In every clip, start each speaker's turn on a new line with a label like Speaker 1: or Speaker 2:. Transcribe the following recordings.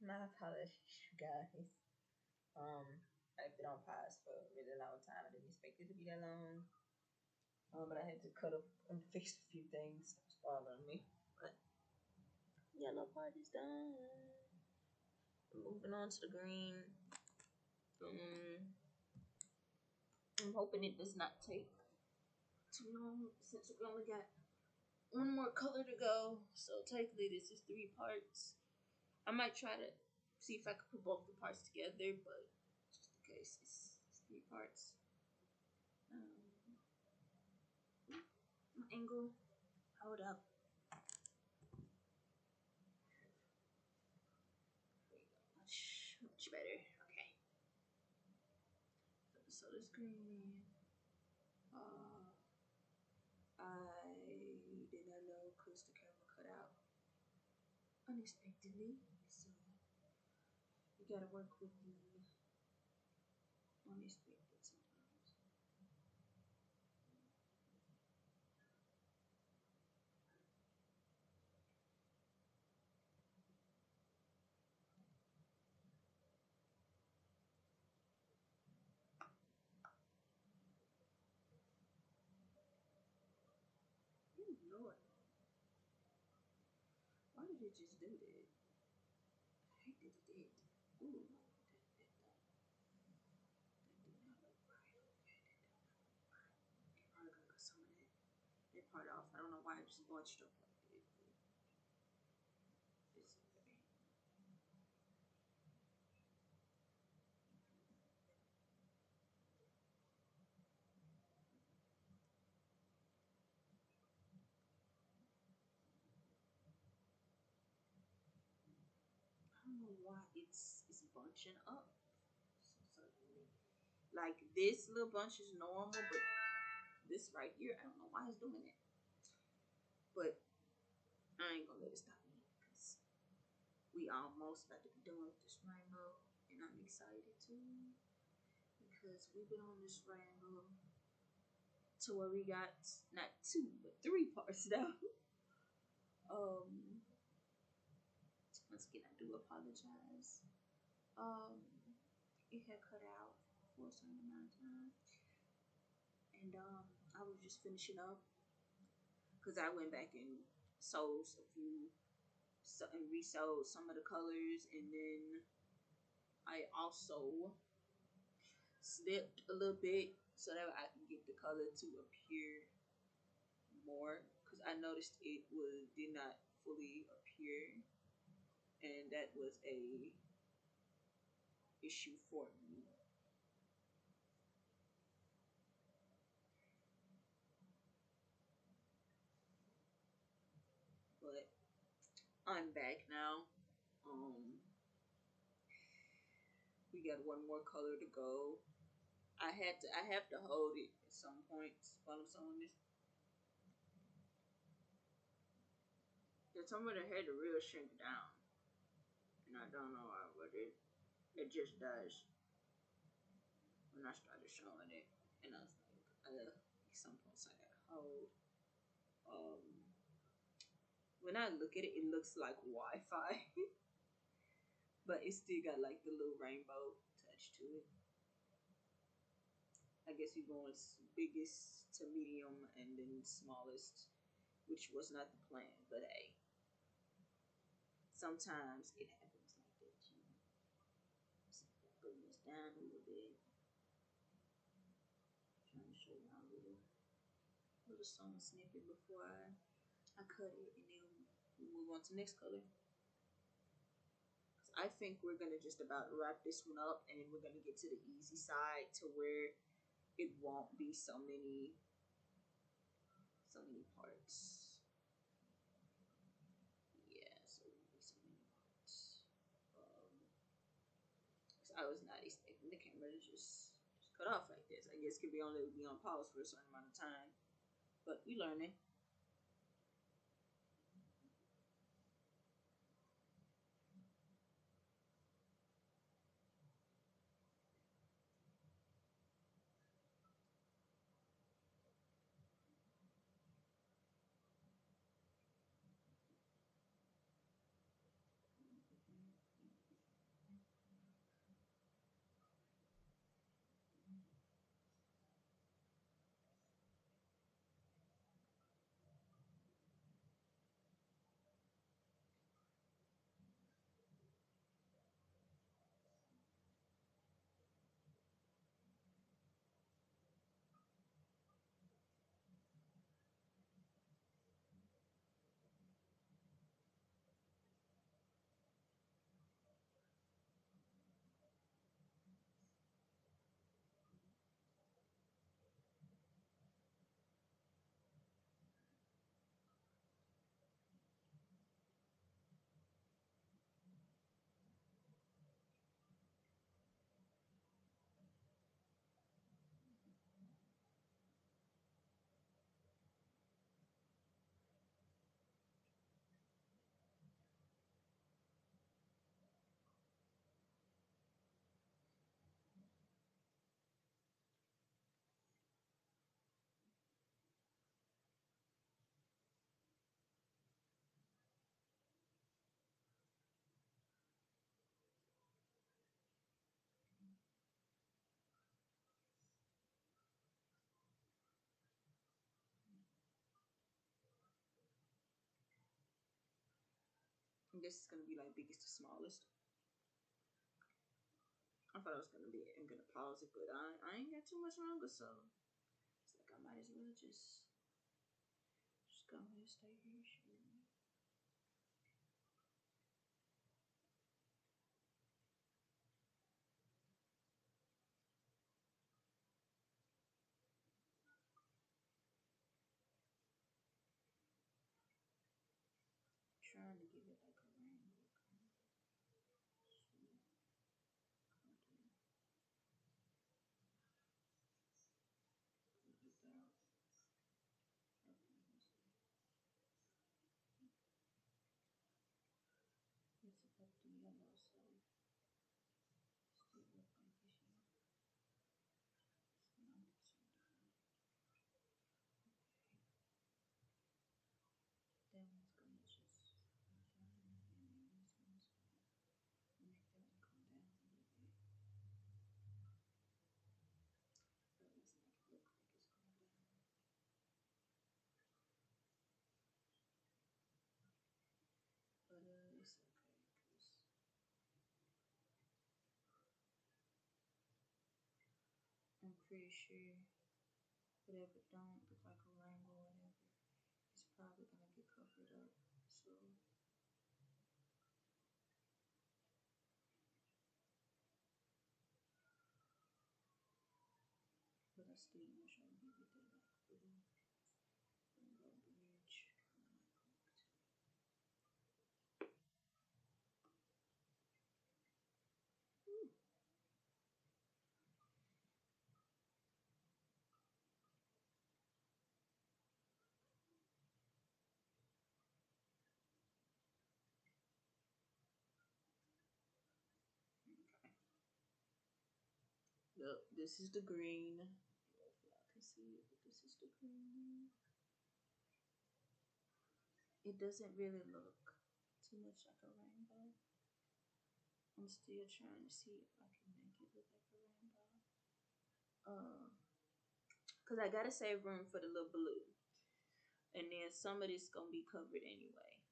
Speaker 1: My apologies, you guys. I've been on pause for a really long time. I didn't expect it to be that long. But I had to cut up and fix a few things that was bothering me. But yellow part is done. Moving on to the green. I'm hoping it does not take too long since we only got one more color to go. So technically this is 3 parts. I might try to see if I could put both the parts together, but just in case it's 3 parts. My angle, hold up. Much better. Okay. So this green. I did not know because the camera cut out unexpectedly. So you gotta work with the unexpected sometimes. Oh Lord, why did it just do that? I hate that it did. Ooh, that did not look right. Okay, probably gonna cut some of that part off. I don't know why I just bunched up like that. It's okay. I don't know why it's bunching up so suddenly. Like this little bunch is normal, but this right here, I don't know why it's doing it. But I ain't gonna let it stop me because we almost about to be done with this rainbow, and I'm excited too because we've been on this rainbow to where we got not 2 but 3 parts now. Um, Once again, I do apologize. Um, it had cut out for a certain amount of time, and I was just finishing up because I went back and sold a few and resold some of the colors, and then I also snipped a little bit so that I can get the color to appear more because I noticed it was did not fully appear, and that was a issue for me. But I'm back now. Um, we got one more color to go. I have to hold it at some point while I'm sewing this. Cause some of the hair to real shrink down, and I don't know why, but it just does when I started showing it, and I was like, at some points I gotta hold. Um, when I look at it, it looks like Wi-Fi, but it still got like the little rainbow touch to it. I guess you're going biggest to medium and then smallest, which was not the plan, but hey, sometimes it happens like that. You know, bring this down a little bit. Trying to show y'all a little song snippet before I cut it, and then we move on to the next color. I think we're gonna just about wrap this one up, and then we're gonna get to the easy side to where it won't be so many parts. Yeah, so it won't be so many parts. Um, 'Cause I was not expecting the camera to just cut off like this. I guess it could be only be on pause for a certain amount of time, but we learning. This is gonna be like biggest to smallest. I thought I was gonna be I'm gonna pause it, but I ain't got too much longer, so it's like I might as well just go ahead and stay here. Trying to give it like a rainbow kind of. Without. Okay, let's see. It's up to yellow, so still look like this. So I'm just that one's gonna just come down, and then this one's gonna make that one come down a little bit. But let's make it look like it's going down. But it's okay, cause I'm pretty sure whatever don't look like a rainbow or whatever is probably gonna get covered up. So, but I still want to give it that like blue rainbow bridge. Ooh, okay. Look, this is the green. I don't know if y'all can see it, but this is the green. It doesn't really look too much like a rainbow. I'm still trying to see if I can make it look like a rainbow. Cause I gotta save room for the little blue, and then some of this gonna be covered anyway.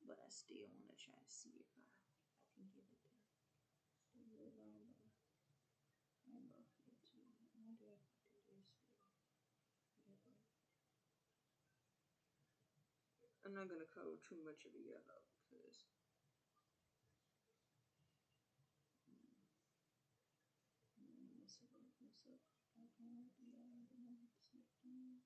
Speaker 1: But I still want to try to see if I can give it the little rainbow feel too. I wonder if I do this or whatever. I'm not gonna cover too much of the yellow because mess up. I don't do that. I don't have to snip down.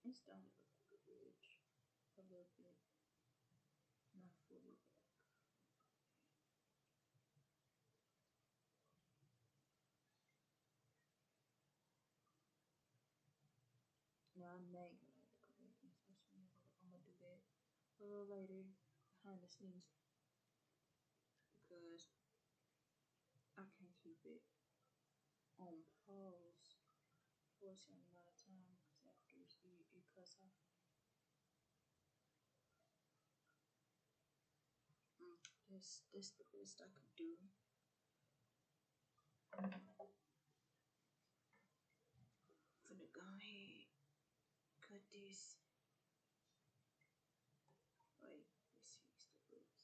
Speaker 1: It's starting to look like a bridge. A little bit. Not fully, but no, I may go ahead to correctness. I'm gonna do that a little later behind the scenes because I can't keep it on pause for a certain amount of time because after it cuts off. This the best I could do. Finna go ahead, cut this. Wait, let's see, it's the books.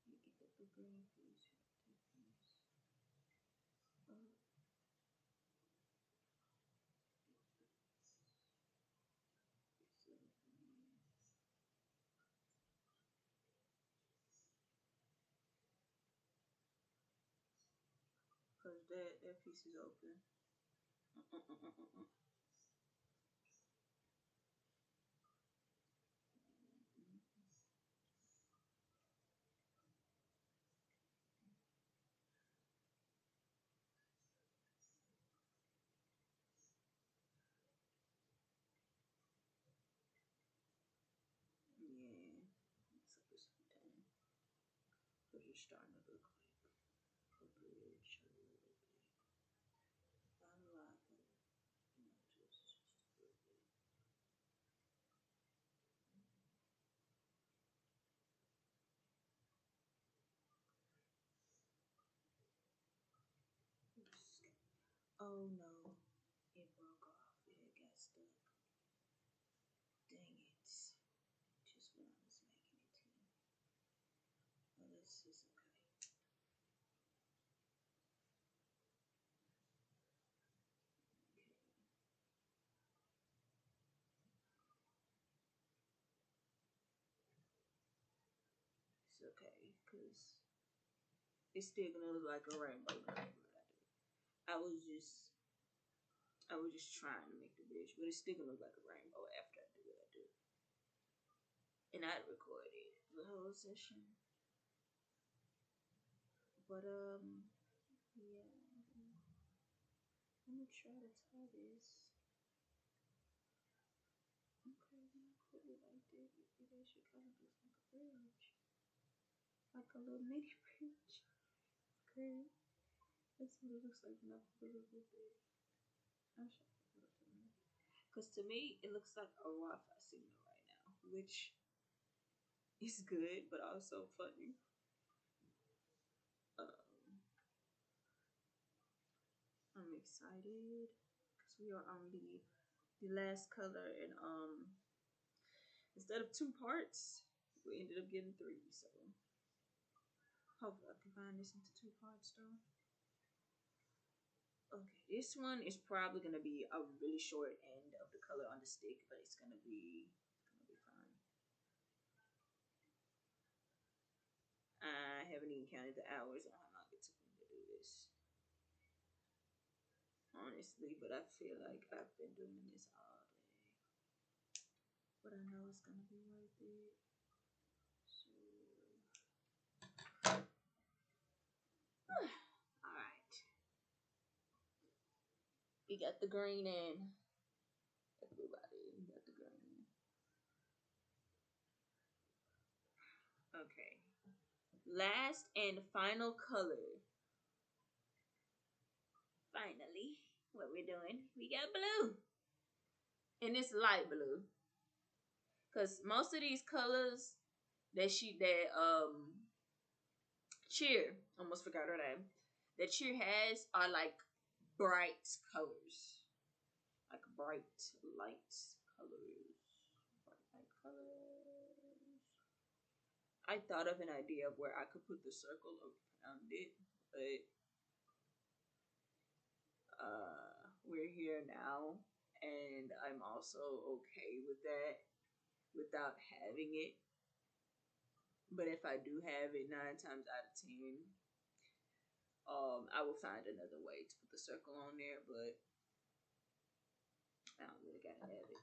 Speaker 1: You get the green piece, that piece. Cause that piece is open. just starting to look like a bridge a little bit. Not a lot, but just a little bit. Oh no, it broke off. It got stuck. Dang it. Just when I was making it to. Well, this is okay. Okay. It's okay, because it's still gonna look like a rainbow no matter what I do. I was just I was just trying to make the bridge, but it's still gonna look like a rainbow after I do what I do. And I recorded the whole session. But yeah. I'm gonna try to tie this. Okay, then I put it like this. It actually kind of looks like a bridge. Like a little mini bridge. Okay. That's what it looks like when I put it a little bit. I'll show you what I mean. Because to me, it looks like a Wi-Fi signal right now, which is good, but also funny. Um, I'm excited because we are on the last color, and instead of two parts, we ended up getting three. So hopefully I can combine this into two parts though. Okay, this one is probably gonna be a really short end of the color on the stick, but it's gonna be fine. I haven't even counted the hours on how long it took me to do this, honestly, but I feel like I've been doing this all day. But I know it's gonna be worth it. So, all right, we got the green in. Everybody got the green. Okay, last and final color. Finally, what we're doing, we got blue, and it's light blue. Cause most of these colors that Cheer, almost forgot her name, that Cheer has are like bright colors, like bright light colors, bright light colors. I thought of an idea of where I could put the circle around it, but we're here now, and I'm also okay with that without having it. But if I do have it, 9 times out of 10, I will find another way to put the circle on there. But I don't really gotta have it.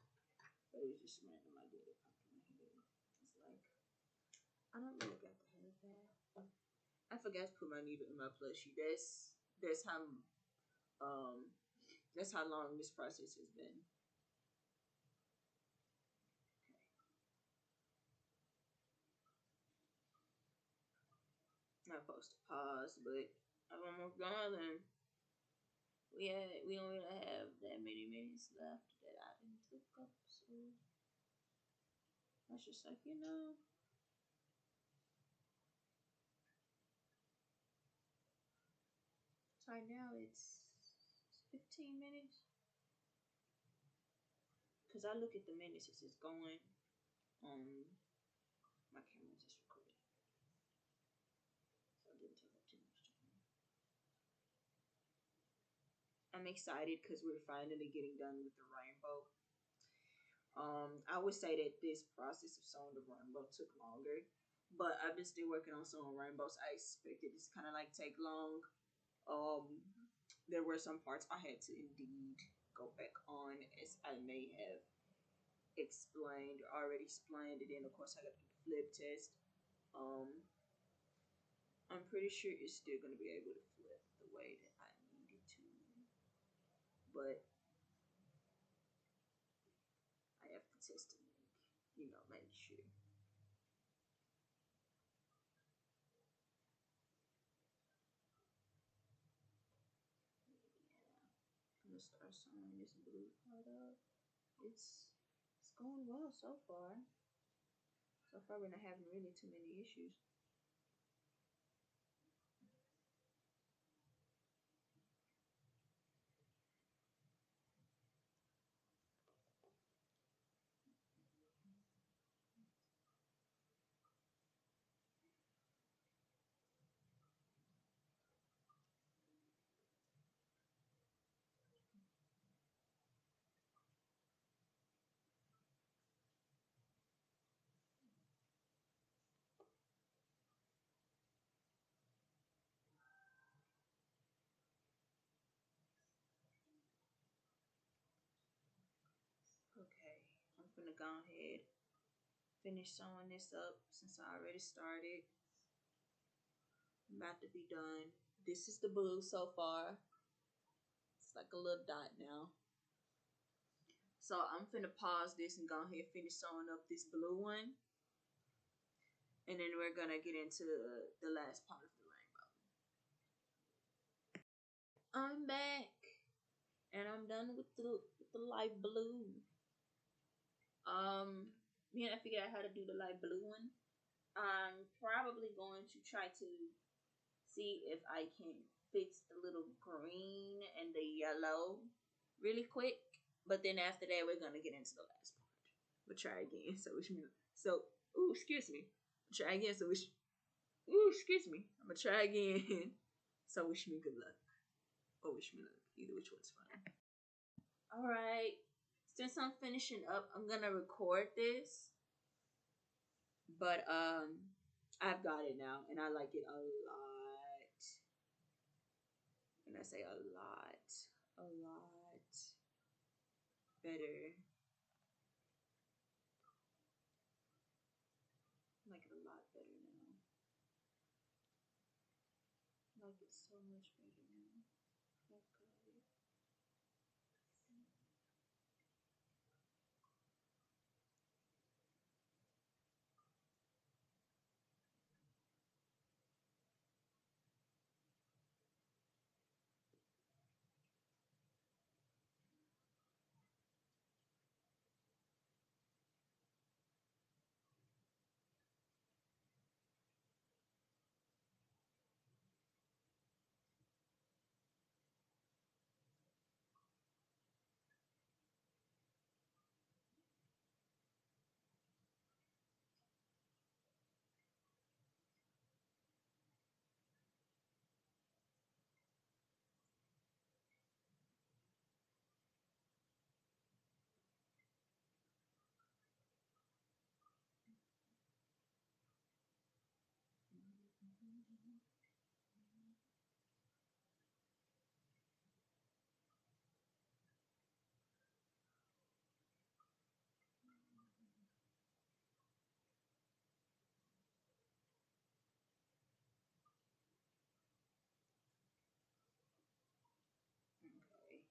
Speaker 1: But it was just a random idea that popped in my head. It's like I don't really got to have that. I forgot to put my needle in my plushie. That's um that's how long this process has been. I'm supposed to pause, but I'm almost done, and we only have that many minutes left that I didn't took up, so I was just like, so right now it's 15 minutes. Because I look at the minutes as it's going on my camera just recording. So it didn't take up too much time. I'm excited because we're finally getting done with the rainbow. I would say that this process of sewing the rainbow took longer, but I've been still working on sewing rainbows. I expected this kind of like take long. Um, there were some parts I had to indeed go back on, as I may have already explained, and then of course I got to do the flip test. Um, I'm pretty sure it's still going to be able to flip the way that I need it to, but I have to test it, make sure. gonna start sewing this blue part up. It's going well so far. So far we're not having really too many issues. Okay, I'm gonna go ahead finish sewing this up since I already started. I'm about to be done. This is the blue so far. It's like a little dot now. So I'm finna pause this and go ahead and finish sewing up this blue one. And then we're gonna get into the last part of the rainbow. I'm back. And I'm done with the light blue. Me and I figured out how to do the light blue one. I'm probably going to try to see if I can fix the little green and the yellow really quick. But then after that, we're gonna get into the last part. We'll try again. So wish me. So excuse me. Try again. So wish. Excuse me. I'm gonna try again. So wish me good luck. Or wish me luck. Either which one's fine. All right. Since I'm finishing up, I'm gonna record this. But I've got it now, and I like it a lot. And I say a lot better. I like it a lot better now. I like it so much better now. I've got it. Okay.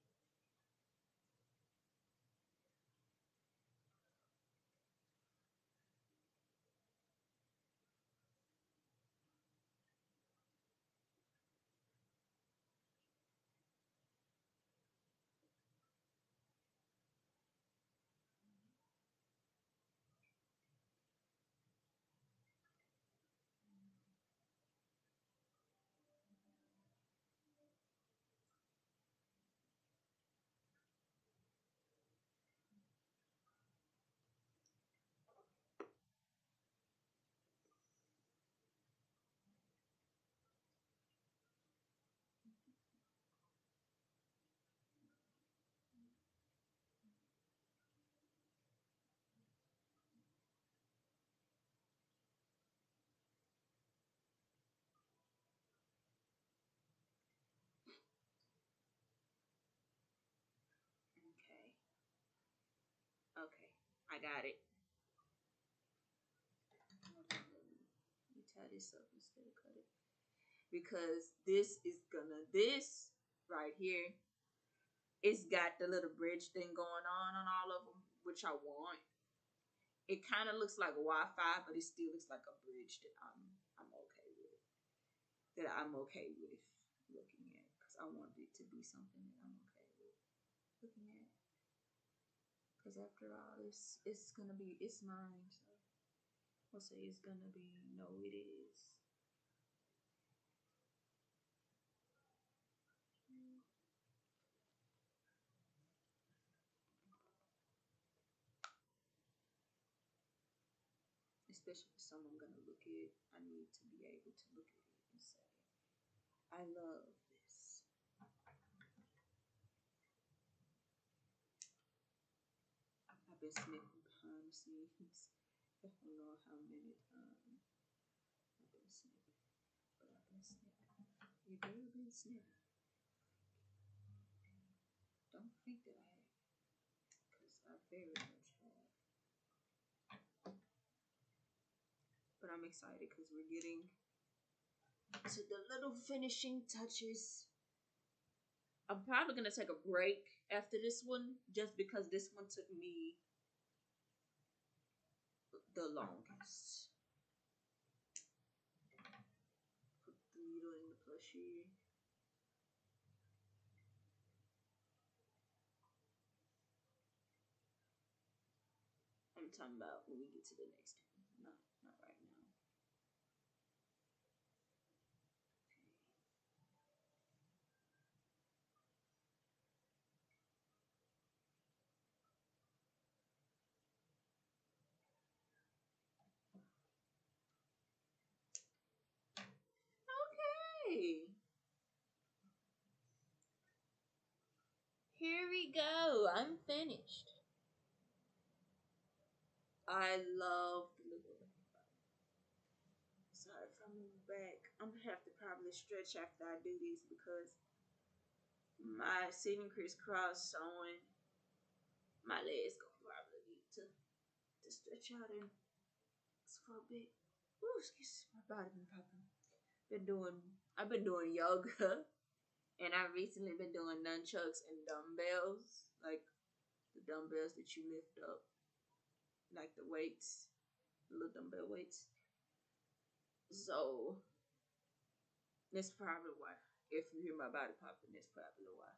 Speaker 1: Okay. Okay. I got it. Let me tie this up instead of cut it. Because this right here, it's got the little bridge thing going on all of them, which I want. It kind of looks like Wi-Fi, but it still looks like a bridge that I'm okay with. That I'm okay with looking at, because I want it to be something that I'm okay with. looking at. Because after all, it's gonna be, it's mine. So I'll say it's gonna be, no, it is. Especially if someone gonna look at it, I need to be able to look at it and say, I love this. I've been snipping behind the scenes. I don't know how many times I've been snipping, but I've been snipping. You've never been snipping. Don't think that I have, because I very much have. But I'm excited because we're getting to the little finishing touches. I'm probably gonna take a break after this one, just because this one took me the longest. Put the needle in the plushie. I'm talking about when we get to the next one, not right now. Okay. Here we go. I'm finished. I love the little. Sorry if I move back. I'm gonna have to probably stretch after I do this because my sitting crisscross sewing, my legs gonna probably need to stretch out and for a bit. Ooh, excuse me, my body been popping. I've been doing yoga, and I recently been doing nunchucks and dumbbells, like the dumbbells that you lift up, like the weights, the little dumbbell weights. So that's probably why. If you hear my body popping, that's probably why.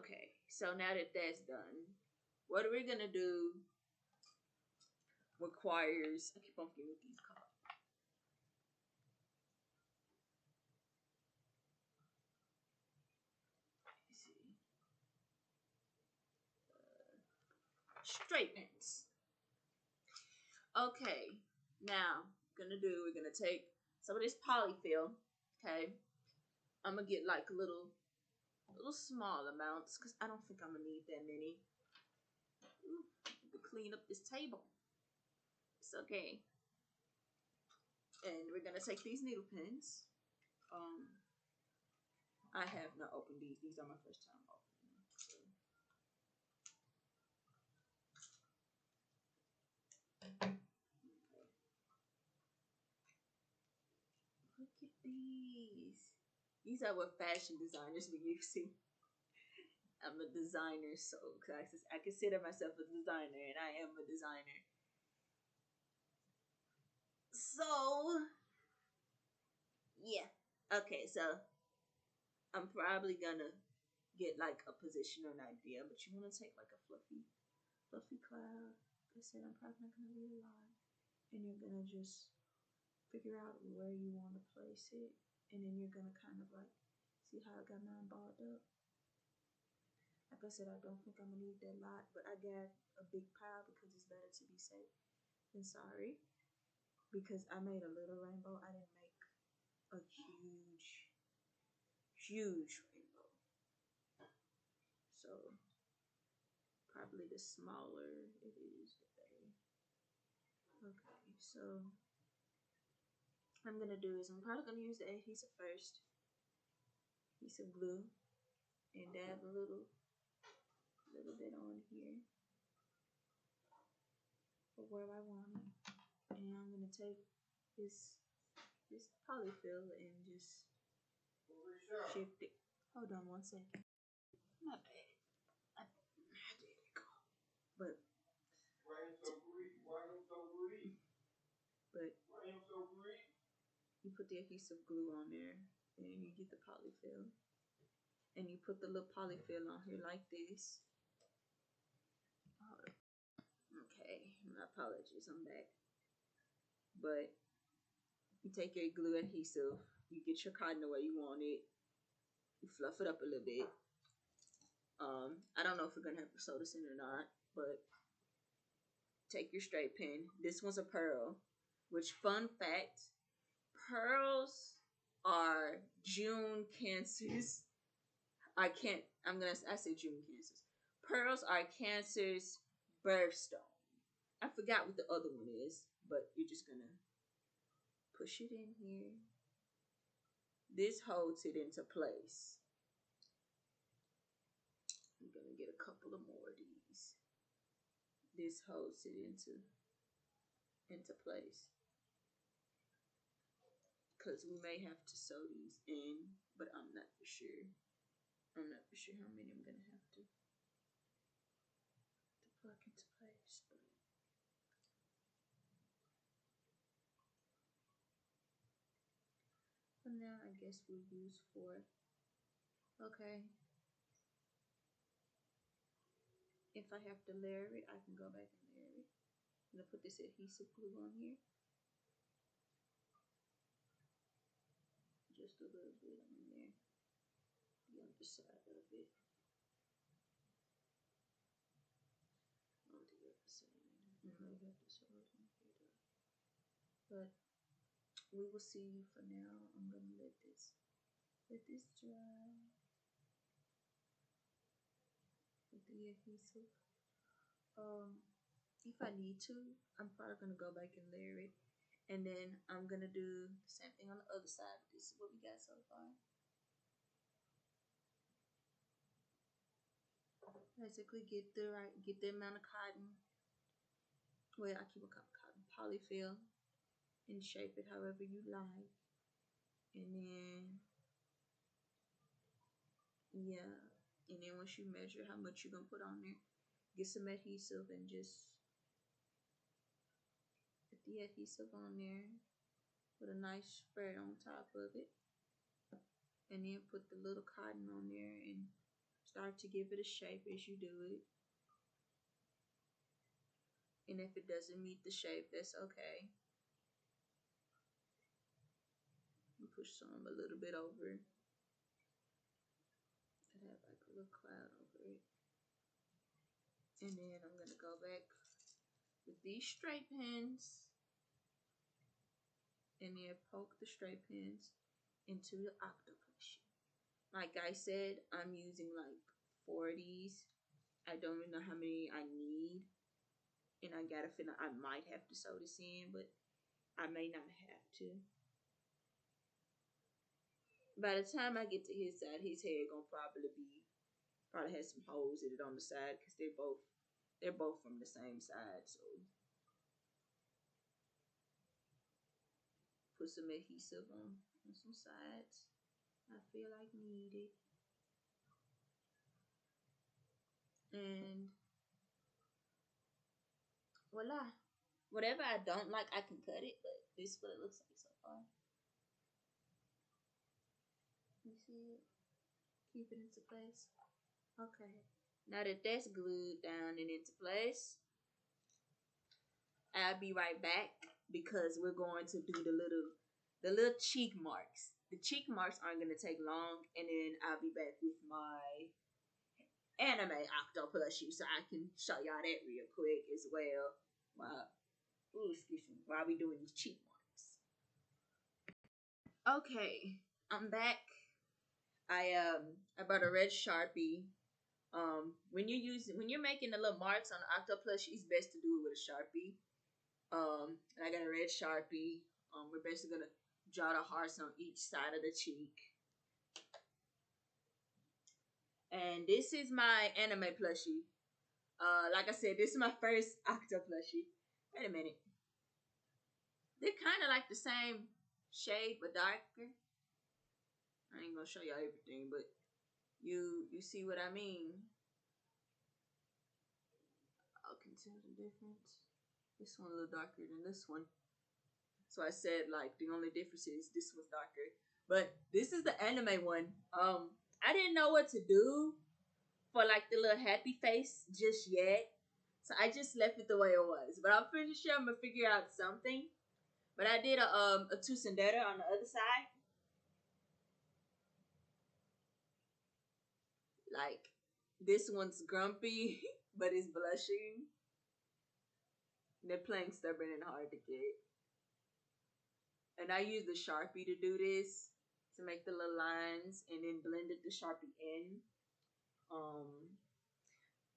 Speaker 1: Okay, so now that that's done, what we're gonna do requires. I keep on forgetting what these called. Let's see, straightens. Okay, now we're gonna take some of this polyfill. Okay, I'm gonna get like little small amounts because I don't think I'm gonna need that many. Ooh, to clean up this table. It's okay. And we're gonna take these needle pins. I have not opened these. These are my first time opening them. So. Okay. Look at these. These are what fashion designers be using. I'm a designer, so I consider myself a designer, and I am a designer. So, yeah. Okay, so I'm probably gonna get like a position or an idea, but you want to take like a fluffy cloud. Like I said, I'm probably not gonna leave a lot, and you're gonna just figure out where you want to place it, and then you're gonna kind of like see how I got mine balled up. Like I said, I don't think I'm gonna need that lot, but I got a big pile because it's better to be safe than sorry. Because I made a little rainbow, I didn't make a huge rainbow. So probably the smaller it is, the better. Okay, so what I'm gonna do is I'm probably gonna use the adhesive first, adhesive glue, and dab a little bit on here for where I want it. And I'm gonna take this polyfill and just shift it. Hold on one second. My bad. There we go. But you put the adhesive glue on there, and you get the polyfill, and you put the little polyfill on here like this. Okay, my apologies, I'm back. But you take your glue adhesive, you get your cotton the way you want it, you fluff it up a little bit. I don't know if we're gonna have to sew this in or not, but take your straight pin. This one's a pearl, which, fun fact, pearls are June cancers. I say June cancers. Pearls are Cancer's birthstone. I forgot what the other one is, but you're just gonna push it in here. This holds it into place. I'm gonna get a couple of more of these. This holds it into place. Because we may have to sew these in, but I'm not for sure. I'm not for sure how many I'm gonna have to plug into place. But for now, I guess we'll use 4. Okay. If I have to layer it, I can go back and layer it. I'm gonna put this adhesive glue on here. Just a little bit on there. The underside of it. On the other side. I might have to sew it in here though. But we will see. For now, I'm gonna let this dry with the adhesive. If I need to, I'm probably gonna go back and layer it, and then I'm gonna do the same thing on the other side. This is what we got so far. Basically, get the amount of cotton. Well, I keep a cotton polyfill and shape it however you like, and then once you measure how much you're gonna put on there, get some adhesive and just put the adhesive on there. Put a nice spread on top of it, and then put the little cotton on there and start to give it a shape as you do it. And if it doesn't meet the shape, that's okay. You push some a little bit over. I have like a little cloud over it. And then I'm gonna go back with these straight pins, and then poke the straight pins into the octoplushie. Like I said, I'm using like 4 of these. I don't even know how many I need, and I got a feeling I might have to sew this in, but I may not have to. By the time I get to his side, his hair gonna probably have some holes in it on the side, because they're both from the same side. So put some adhesive on some sides I feel like need it. And voila. Whatever I don't like, I can cut it, but this is what it looks like so far. You see it? Keep it into place. Okay. Now that that's glued down and into place, I'll be right back, because we're going to do the little cheek marks. The cheek marks aren't going to take long, and then I'll be back with my anime Octoplushie, so I can show y'all that real quick as well. While we doing these cheek marks. Okay, I'm back. I bought a red Sharpie. When you're making the little marks on the Octoplushie, it's best to do it with a Sharpie. And I got a red Sharpie. We're basically gonna draw the hearts on each side of the cheek. And this is my anime plushie. Like I said, this is my first Octoplushie. Wait a minute. They're kind of like the same shade, but darker. I ain't gonna show y'all everything, but you see what I mean. I can tell the difference. This one a little darker than this one. So I said, like, the only difference is this one's darker. But this is the anime one. I didn't know what to do for like the little happy face just yet. So I just left it the way it was. But I'm pretty sure I'm gonna figure out something. But I did a Tusendera on the other side. Like this one's grumpy, but it's blushing. They're playing stubborn and hard to get. And I use the Sharpie to do this to make the little lines and then blended the Sharpie in.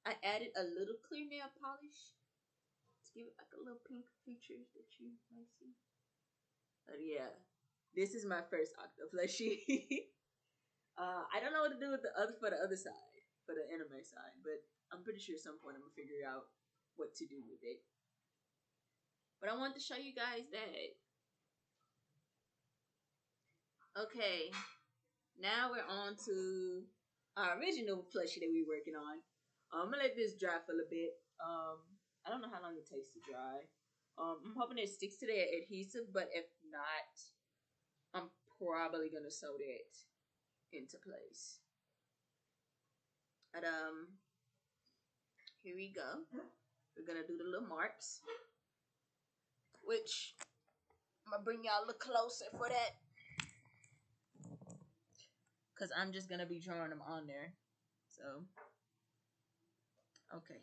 Speaker 1: I added a little clear nail polish to give it like a little pink features that you might see. But yeah, this is my first Octoplushie. I don't know what to do with the other for the other side, for the anime side, but I'm pretty sure at some point I'm gonna figure out what to do with it. But I wanted to show you guys that. Okay, now we're on to our original plushie that we're working on. I'm gonna let this dry for a little bit. I don't know how long it takes to dry. I'm hoping it sticks to the adhesive, but if not, I'm probably gonna sew that into place. But here we go. We're gonna do the little marks, which I'm gonna bring y'all a little closer for that, cause I'm just gonna be drawing them on there. So, okay.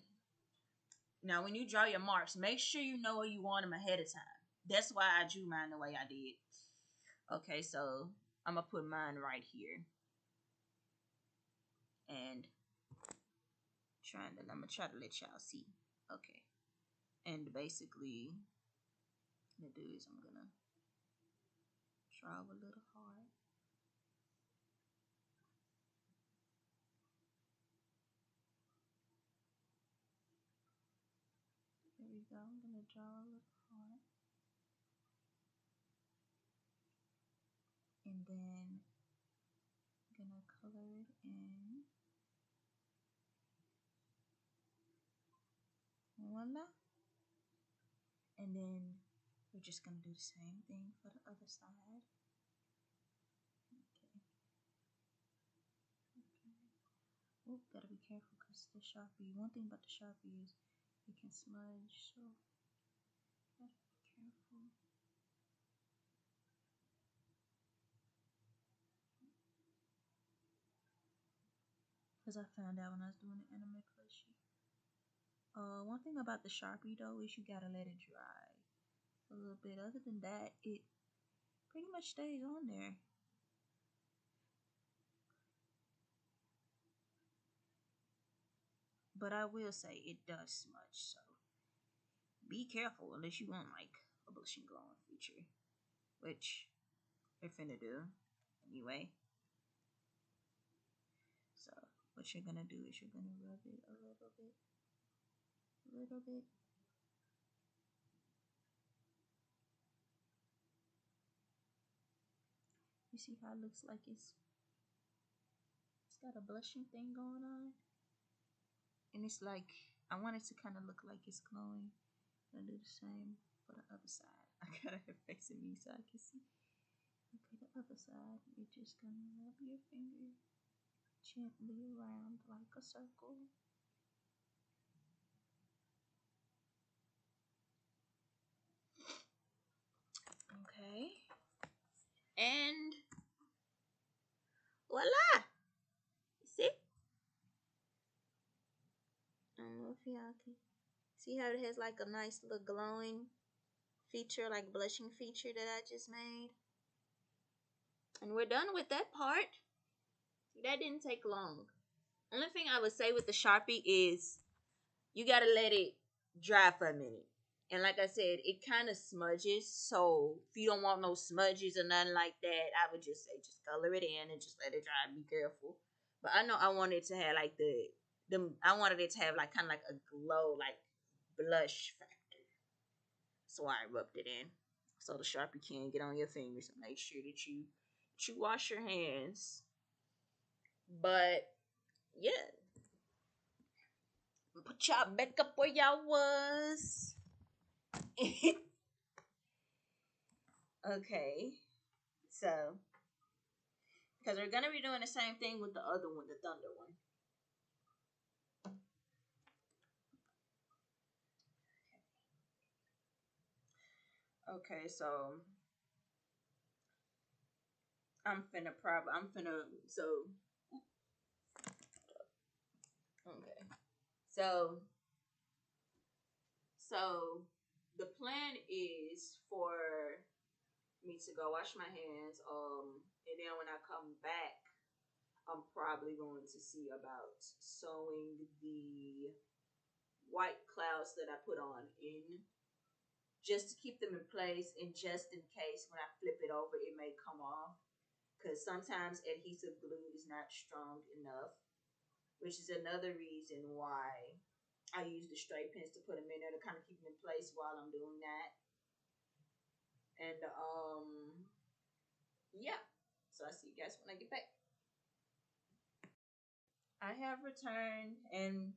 Speaker 1: Now, when you draw your marks, make sure you know where you want them ahead of time. That's why I drew mine the way I did. Okay, so I'm gonna put mine right here, and I'm gonna try to let y'all see. Okay, and basically, what I'm gonna do is I'm gonna draw a little heart. There we go. I'm gonna draw a little heart, and then I'm gonna color it in. Voila. And then we're just gonna do the same thing for the other side. Okay. Oh, gotta be careful because the Sharpie, one thing about the Sharpie is it can smudge, so gotta be careful. Because I found out when I was doing the anime plushie. One thing about the Sharpie though is you gotta let it dry a little bit. Other than that, it pretty much stays on there. But I will say it does smudge, so be careful unless you want like a blushing glowing feature, which we're finna do anyway. So what you're gonna do is you're gonna rub it a little bit. You see how it looks like it's got a blushing thing going on? And it's like, I want it to kind of look like it's glowing. I'm gonna do the same for the other side. I got her facing me so I can see. Okay, the other side, you're just gonna rub your finger gently around like a circle. Okay. And voila! See? I don't know if y'all can see how it has like a nice little glowing feature, like blushing feature that I just made. And we're done with that part. That didn't take long. Only thing I would say with the Sharpie is you gotta let it dry for a minute. And like I said, it kind of smudges. So if you don't want no smudges or nothing like that, I would just say just color it in and just let it dry. Be careful. But I know I wanted to have like I wanted it to have like kind of like a glow, like blush factor. So I rubbed it in so the Sharpie can't get on your fingers. So make sure that you wash your hands. But yeah, put y'all back up where y'all was. Okay, so Because we're going to be doing the same thing with the other one, the thunder one. Okay, so okay. So the plan is for me to go wash my hands, and then when I come back, I'm probably going to see about sewing the white clouds that I put on in, just to keep them in place, and just in case when I flip it over, it may come off. Because sometimes adhesive glue is not strong enough, which is another reason why I use the straight pins to put them in there to kind of keep them in place while I'm doing that. And yeah. So I see you guys when I get back. I have returned, and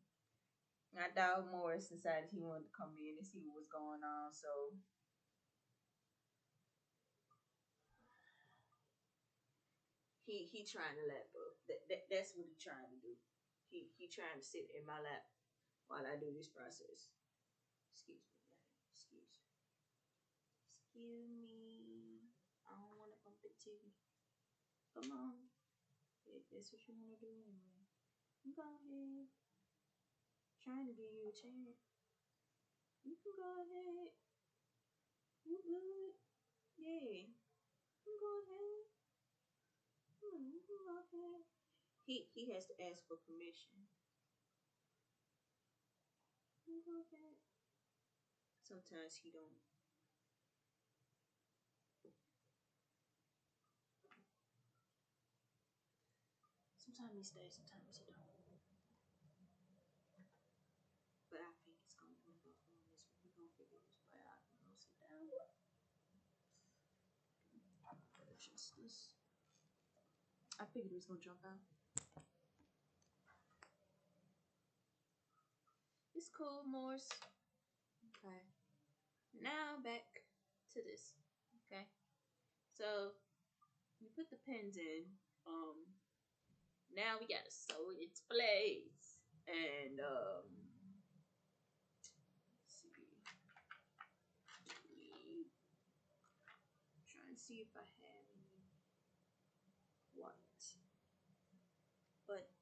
Speaker 1: my dog Morris decided he wanted to come in and see what was going on. So he trying to lap up. That's what he trying to do. He trying to sit in my lap while I do this process. Excuse me, excuse me. I don't want to bump into you. Come on. That's what you want to do anyway. Go ahead. Trying to give you a chance. You can go ahead. You good? Yeah. You can go ahead. You can go ahead. He has to ask for permission. You can go ahead. Sometimes he don't. Sometimes he stays. Sometimes he don't. But I think it's gonna jump up on this one. We're gonna figure this way out. I'm gonna sit down. Adjust this. I figured it was gonna jump out. It's cool, Morse. Okay. Now back to this. Okay. So you put the pins in. Now we gotta sew it into place. And let's see. Try and see if I have any white. But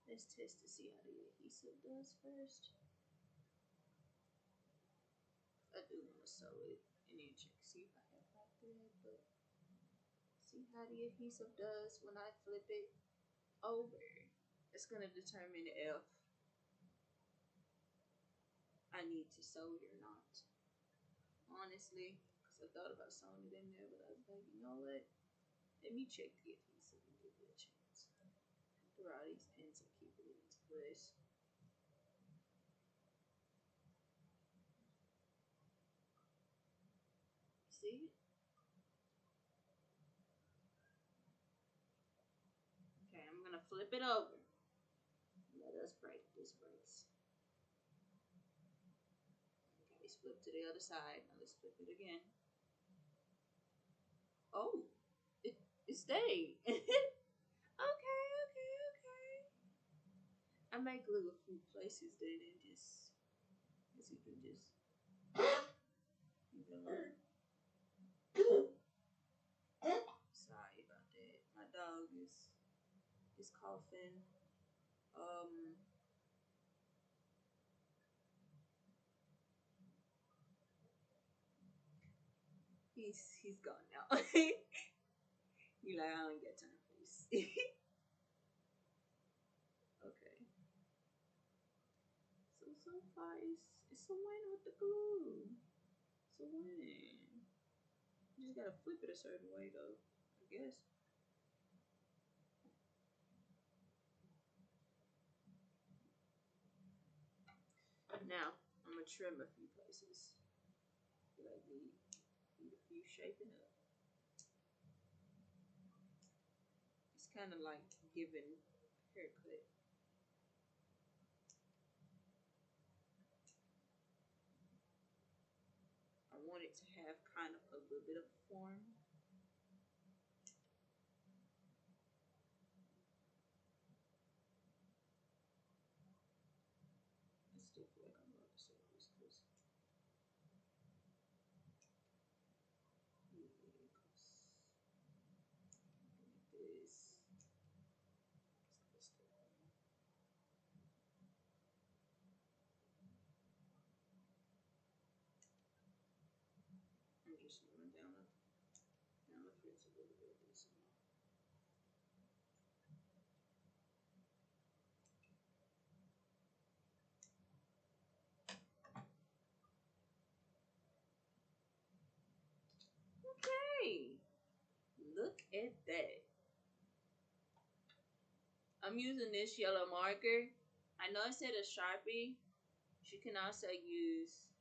Speaker 1: let's test to see how the adhesive does first. I do want to sew it and then check see if I have white thread, but see how the adhesive does when I flip it over. It's gonna determine if I need to sew it or not. Honestly, because I thought about sewing it in there, but I was like, you know what? Let me check the adhesive and give it a chance. Throw all these pins and keep it into place. See it? Okay, I'm gonna flip it over. Let us break this brace. Okay, let's flip to the other side. Now let's flip it again. Oh, it stayed. Okay. I might glue a few places then and just, let's see if we just, sorry about that. My dog is coughing. He's gone now. You like, I don't get time for this. Okay. So far it's a win with the glue. It's a win. You just gotta flip it a certain way though, I guess. Now I'm gonna trim a few places. Like need a few shaping up. It's kind of like giving a haircut. I want it to have kind of a little bit of form. just run down the fritz a little bit. This okay. Look at that. I'm using this yellow marker. I know I said a Sharpie. You can also use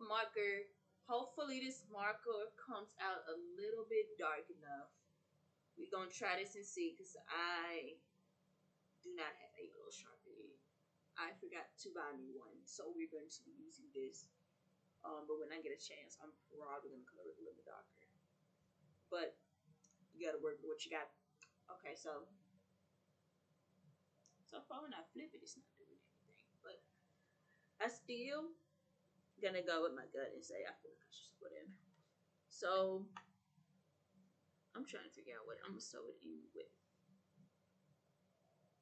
Speaker 1: a marker. Hopefully this marker comes out a little bit dark enough. We're going to try this and see because I do not have a yellow Sharpie. I forgot to buy a new one. So we're going to be using this. But when I get a chance, I'm probably going to color it a little bit darker. But you got to work with what you got. Okay, so far when I flip it, it's not doing anything. But I still gonna go with my gut and say I feel like I should put in. So I'm trying to figure out what I'm gonna sew it in with.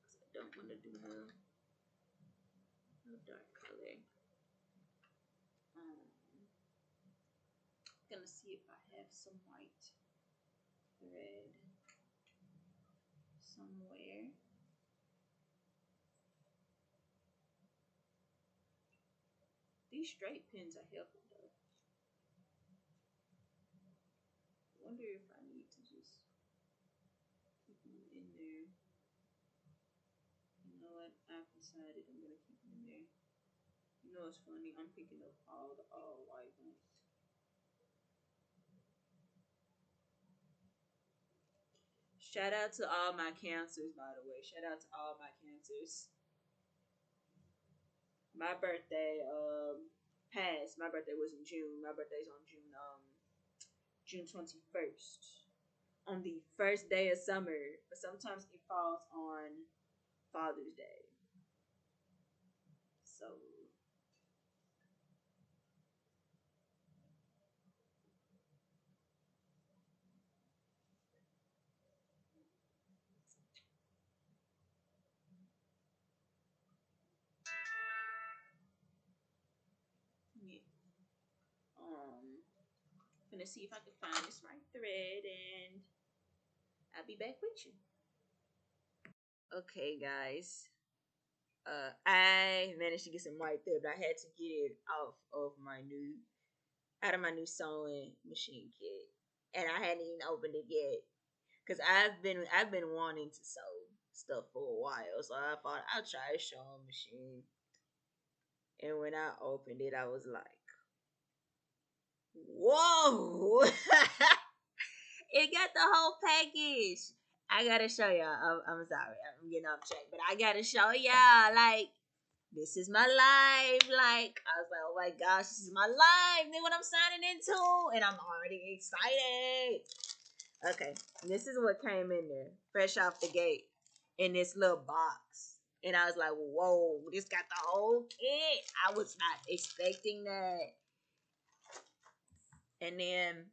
Speaker 1: Cause I don't want to do no dark color. Gonna see if I have some white thread somewhere. These straight pins are helping though. I wonder if I need to just keep them in there. You know what? I've decided I'm gonna keep them in there. You know what's funny? I'm picking up all the all white ones. Shout out to all my cancers, by the way. Shout out to all my cancers. My birthday passed. My birthday was in June. My birthday's on June 21st. On the first day of summer. But sometimes it falls on Father's Day. So yeah. Gonna see if I can find this right thread and I'll be back with you. Okay guys. I managed to get some right there, but I had to get it out of my new sewing machine kit, and I hadn't even opened it yet because I've been wanting to sew stuff for a while, so I thought I'll try a sewing machine. And when I opened it, I was like, "Whoa!" It got the whole package. I gotta show y'all. I'm sorry, I'm getting off track, but I gotta show y'all. Like, this is my life. Like, I was like, oh my gosh, this is my life. Then what I'm signing into, and I'm already excited. Okay, this is what came in there, fresh off the gate, in this little box. And I was like, whoa, this got the whole kit. I was not expecting that. And then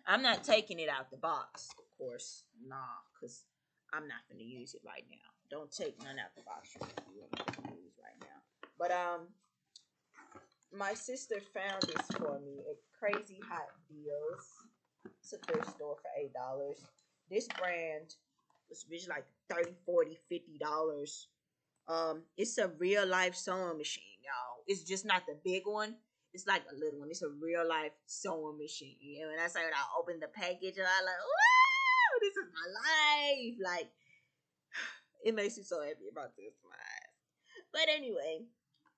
Speaker 1: I'm not taking it out the box, of course. Nah, because I'm not going to use it right now. Don't take none out the box you ain't going to use right now. But my sister found this for me at Crazy Hot Deals. It's a thrift store for $8. This brand was originally like 30, 40, $50. It's a real life sewing machine, y'all. It's just not the big one. It's like a little one. It's a real life sewing machine. And when I say when I opened the package, and I like, wow, this is my life. Like, it makes me so happy about this. My eyes. But anyway,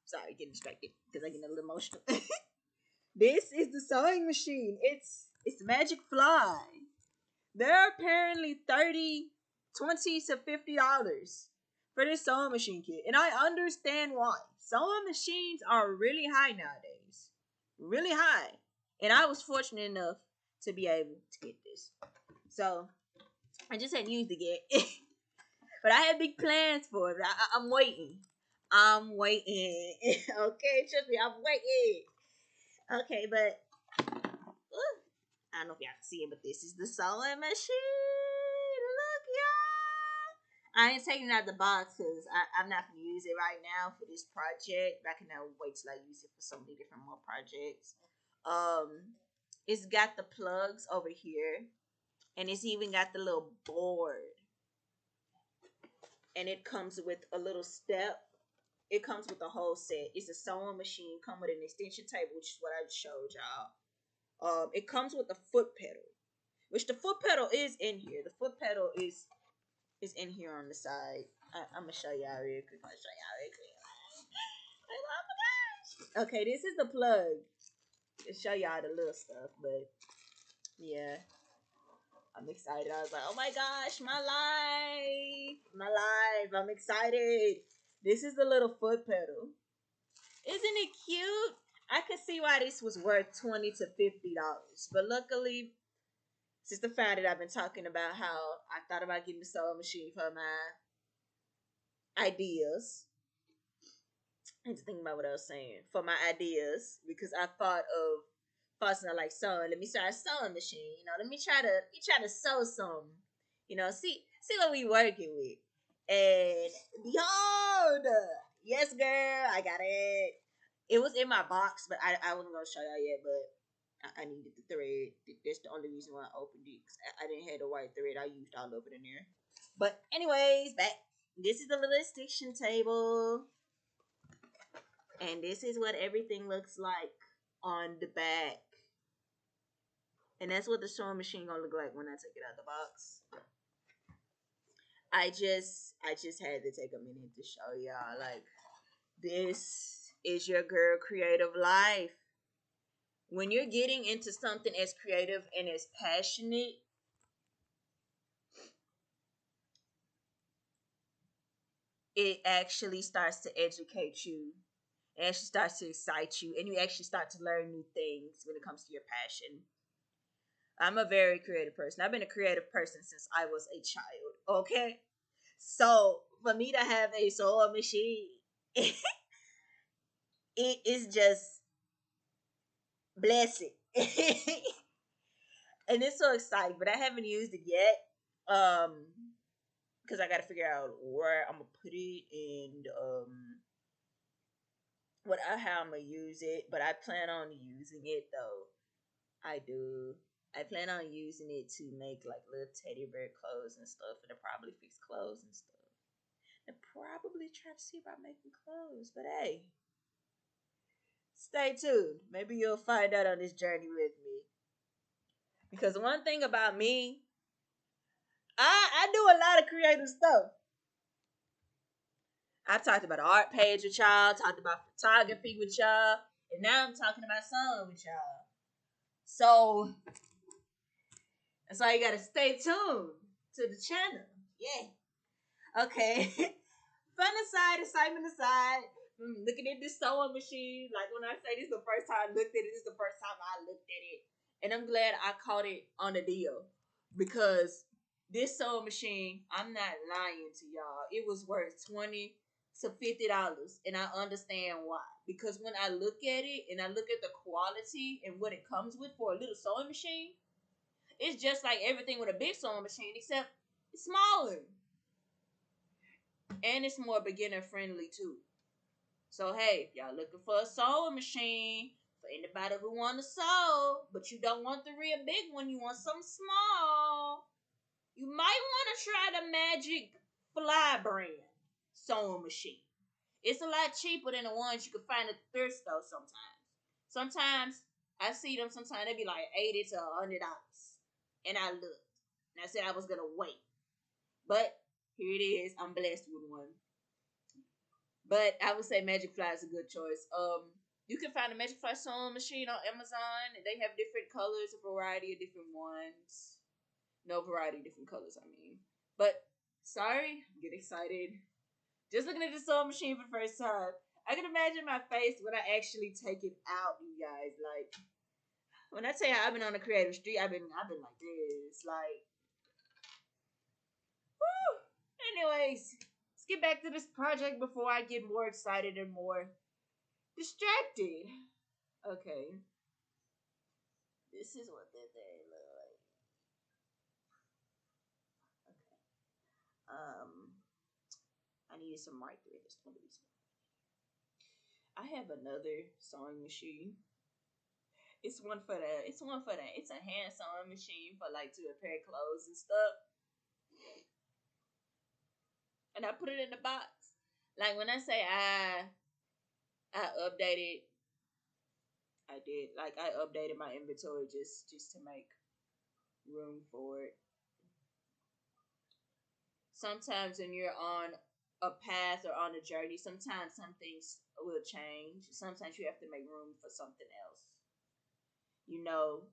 Speaker 1: sorry, getting distracted because I get a little emotional. This is the sewing machine. It's Magic Fly. They're apparently 30, 20 to $50 for this sewing machine kit. And I understand why. Sewing machines are really high nowadays. Really high. And I was fortunate enough to be able to get this. So I just hadn't used it yet. But I had big plans for it. I'm waiting. I'm waiting. Okay, trust me, I'm waiting. Okay, but I don't know if y'all can see it, but this is the sewing machine. Look, y'all. I ain't taking it out the box because I'm not going to use it right now for this project. But I can now wait till I use it for so many different more projects. It's got the plugs over here, and it's even got the little board. And it comes with a little step. It comes with a whole set. It's a sewing machine, come with an extension table, which is what I just showed y'all. It comes with a foot pedal, which the foot pedal is in here. The foot pedal is in here on the side. I'm gonna show y'all real quick. Oh my gosh. Okay, this is the plug. I'll show y'all the little stuff, but yeah, I'm excited. I was like, oh my gosh, my life. I'm excited. This is the little foot pedal. Isn't it cute? I could see why this was worth $20 to $50, but luckily, Sister found it. I've been talking about how I thought about getting the sewing machine for my ideas. I had to think about what I was saying for my ideas because I thought of fussing. I like sewing. Let me start a sewing machine. Let me try to sew some. See what we working with. And behold, yes, girl, I got it. It was in my box, but I wasn't gonna show y'all yet. But I needed the thread. That's the only reason why I opened it. Cause I didn't have the white thread. I used all of it in there. But anyways, back. This is the little extension table. And this is what everything looks like on the back. And that's what the sewing machine gonna look like when I take it out the box. I just had to take a minute to show y'all, like, this is your girl creative life. When you're getting into something as creative and as passionate, it actually starts to educate you. It actually starts to excite you, and you actually start to learn new things when it comes to your passion. I'm a very creative person. I've been a creative person since I was a child, okay? So, for me to have a sewing machine, it is just blessing. And it's so exciting, but I haven't used it yet. Because I got to figure out where I'm going to put it and how I'm going to use it. But I plan on using it, though. I do. I plan on using it to make like little teddy bear clothes and stuff, and to probably fix clothes and stuff. And probably try to see about making clothes. But hey, stay tuned. Maybe you'll find out on this journey with me. Because one thing about me, I do a lot of creative stuff. I talked about an art page with y'all, talked about photography with y'all, and now I'm talking about sewing with y'all. So that's why you gotta stay tuned to the channel. Yeah. Okay. Fun aside, excitement aside, looking at this sewing machine. Like when I say this is the first time I looked at it, this is the first time I looked at it. And I'm glad I caught it on a deal. Because this sewing machine, I'm not lying to y'all. It was worth $20 to $50. And I understand why. Because when I look at it and I look at the quality and what it comes with for a little sewing machine, it's just like everything with a big sewing machine, except it's smaller. And it's more beginner friendly too. So hey, if y'all looking for a sewing machine, for anybody who want to sew, but you don't want the real big one, you want something small, you might want to try the Magic Fly brand sewing machine. It's a lot cheaper than the ones you can find at the thrift store sometimes. Sometimes I see them, sometimes they be like $80 to $100. And I looked. And I said I was going to wait. But here it is. I'm blessed with one. But I would say Magic Fly is a good choice. You can find a Magic Fly sewing machine on Amazon. They have different colors, a variety of different ones. No variety of different colors, I mean. But, sorry, get excited. Just looking at the sewing machine for the first time. I can imagine my face when I actually take it out, you guys. Like, when I tell you I've been on the creative street, I've been like this. Like, woo! Anyways, let's get back to this project before I get more excited and more distracted. Okay. This is what they look like. Okay. I needed some right thread. That's one reason. I have another sewing machine. It's a hand sewing machine for like to repair clothes and stuff. And I put it in the box. Like when I say I updated, I did. Like I updated my inventory just to make room for it. Sometimes when you're on a path or on a journey, sometimes some things will change. Sometimes you have to make room for something else. You know,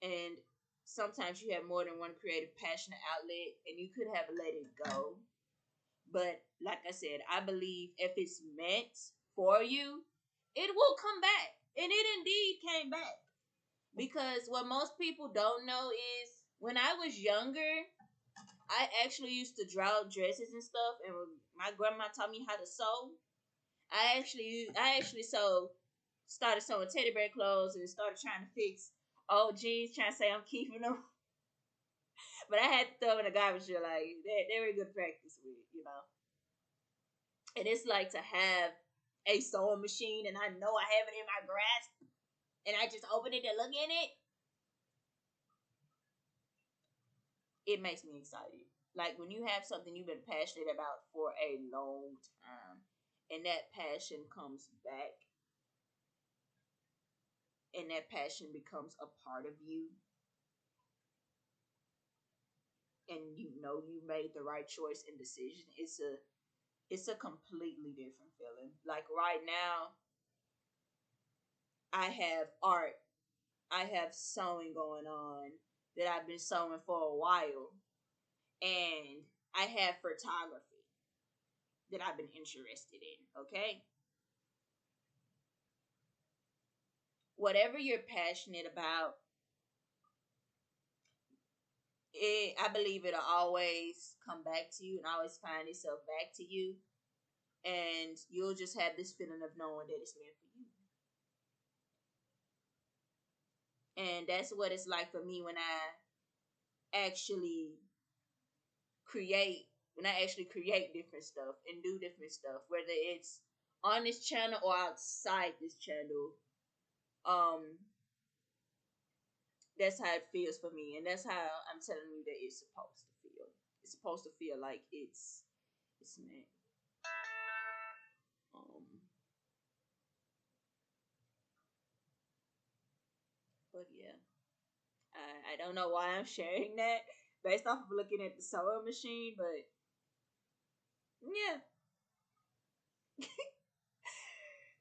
Speaker 1: and sometimes you have more than one creative passionate outlet and you could have let it go, but like I said, I believe if it's meant for you, it will come back, and it indeed came back. Because what most people don't know is when I was younger, I actually used to draw dresses and stuff, and when my grandma taught me how to sew. I actually started sewing teddy bear clothes and started trying to fix old jeans, trying to say I'm keeping them. But I had to throw them in the garbage. Like they were good practice with. And it's like to have a sewing machine, and I know I have it in my grasp, and I just open it and look in it. It makes me excited. Like when you have something you've been passionate about for a long time, and that passion comes back, and that passion becomes a part of you, and you know you made the right choice and decision. It's a completely different feeling. Like right now, I have art, I have sewing going on that I've been sewing for a while, and I have photography that I've been interested in. Okay, whatever you're passionate about, I believe it'll always come back to you and always find itself back to you, and you'll just have this feeling of knowing that it's meant for you. And that's what it's like for me actually create when I actually create different stuff and do different stuff, whether it's on this channel or outside this channel. Um, that's how it feels for me, and that's how I'm telling you that it's supposed to feel. It's supposed to feel like it's meant. Um, but yeah, I don't know why I'm sharing that based off of looking at the sewing machine, but yeah,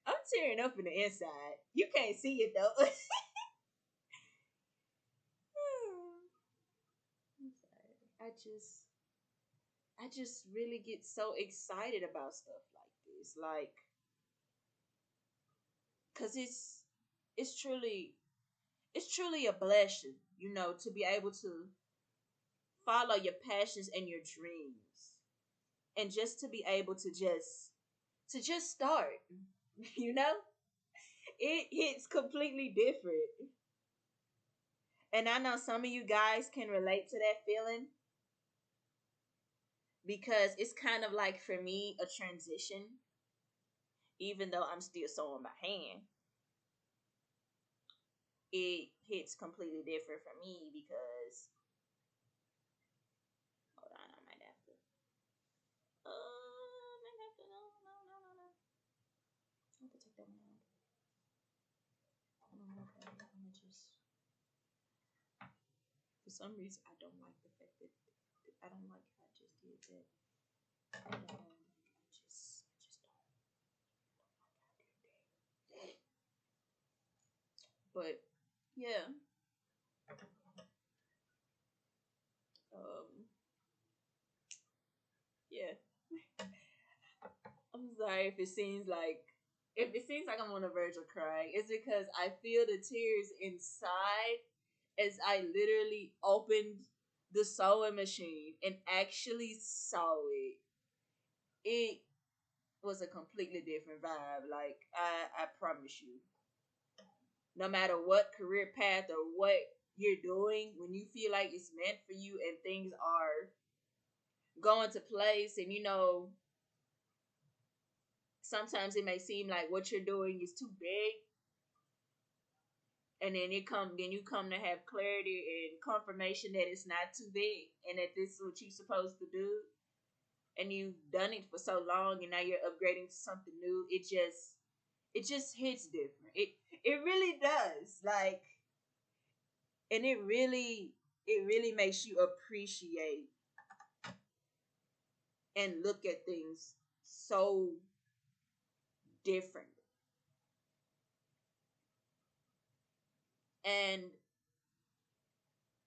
Speaker 1: I'm tearing up in the inside. You can't see it though. I'm sorry. I just really get so excited about stuff like this. Like, cause it's truly it's truly a blessing, to be able to follow your passions and your dreams. And just to be able to just start. You know? It hits completely different. And I know some of you guys can relate to that feeling because it's kind of like for me a transition, even though I'm still sewing by hand. It hits completely different for me because hold on, I might have to. I might have to. No, no, no, no, no. I have to take that one out. Okay, I'm gonna just. For some reason, I don't like the fact that I don't like how I just did that. I don't know. I just don't like how I did that. But yeah, um, yeah. I'm sorry if it seems like I'm on the verge of crying. It's because I feel the tears inside as I literally opened the sewing machine and actually saw it. It was a completely different vibe. Like I promise you, no matter what career path or what you're doing, when you feel like it's meant for you and things are going to place, and sometimes it may seem like what you're doing is too big. and then you come to have clarity and confirmation that it's not too big and that this is what you're supposed to do, and you've done it for so long and now you're upgrading to something new. It just hits different. It really does. Like, and it really makes you appreciate and look at things so different. And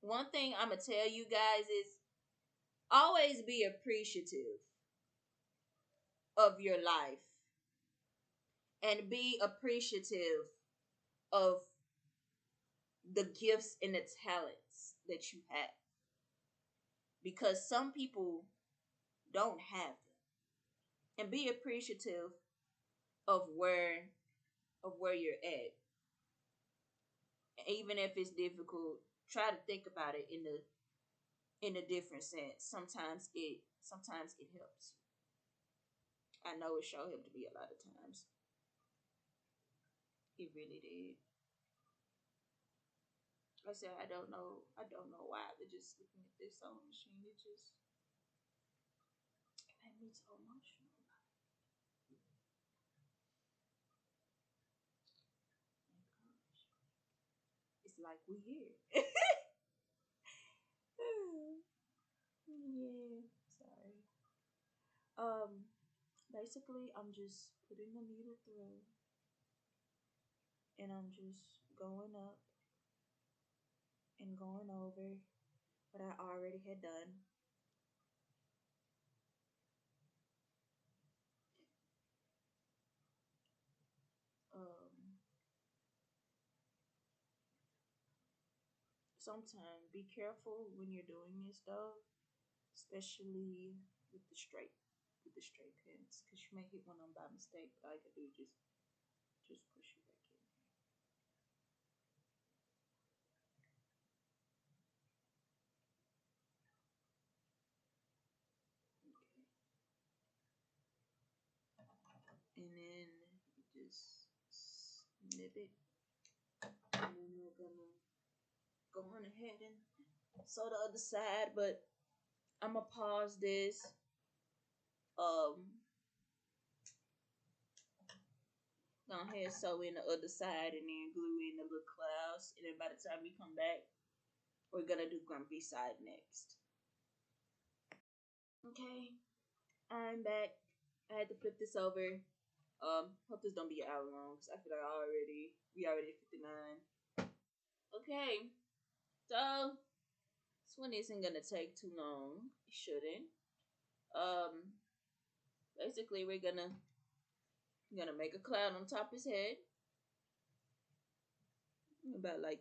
Speaker 1: one thing I'm gonna tell you guys is always be appreciative of your life and be appreciative of the gifts and the talents that you have, because some people don't have them. And be appreciative of where you're at. Even if it's difficult, try to think about it in a different sense. Sometimes it helps. I know it sure helped me a lot of times. It really did. Like I said, I don't know why, but just looking at this sewing machine, it made me so emotional. Oh my gosh. It's like we here. Yeah, sorry. Basically I'm just putting the needle through and I'm just going up and going over what I already had done. Um, Sometimes be careful when you're doing this though, especially with the straight pins, because you may hit one on by mistake. All you gotta do is just push it back in. Okay, and then you just snip it, and then we're gonna go on ahead and sew the other side. But I'm gonna pause this. Um, Go ahead, sew in the other side, and then glue in the little clouds. And then by the time we come back, we're gonna do Grumpy side next. Okay, I'm back. I had to flip this over. Hope this don't be an hour long because I feel like we already at 59. Okay, so this one isn't gonna take too long. It shouldn't. Um, Basically we're gonna make a cloud on top of his head. About like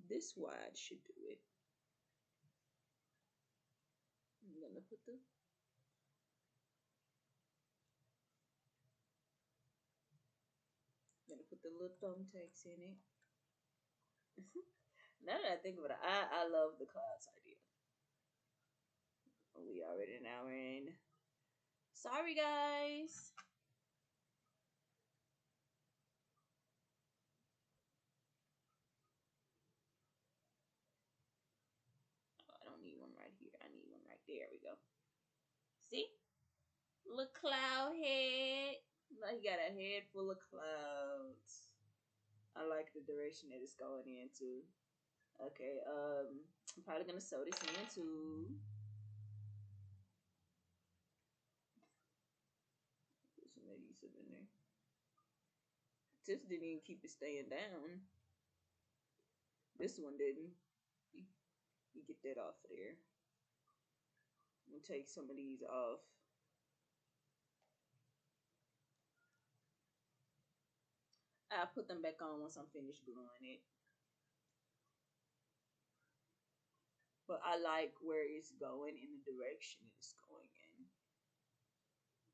Speaker 1: this wide should do it. I'm gonna put the little thumbtacks in it. Now that I think about it, I love the clouds idea. We already an hour in. Sorry, guys. Oh, I don't need one right here. I need one right there. We go. See? Little cloud head. Like he got a head full of clouds. I like the direction that it's going into. Okay, I'm probably gonna sew this in too. Put some adhesive in there. This didn't even keep it staying down. This one didn't. You get that off of there. I'm gonna take some of these off. I'll put them back on once I'm finished gluing it. But I like where it's going in the direction it's going in.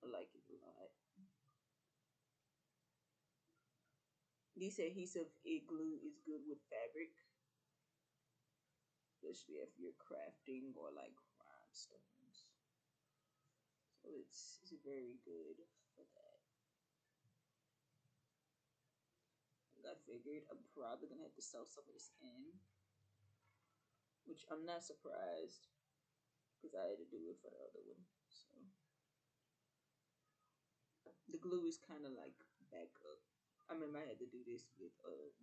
Speaker 1: I like it a lot. This adhesive glue is good with fabric, especially if you're crafting or like rhinestones. So it's very good for that. I figured I'm probably gonna have to sew some of this in, which I'm not surprised because I had to do it for the other one. So the glue is kind of like back up. I remember I had to do this with undress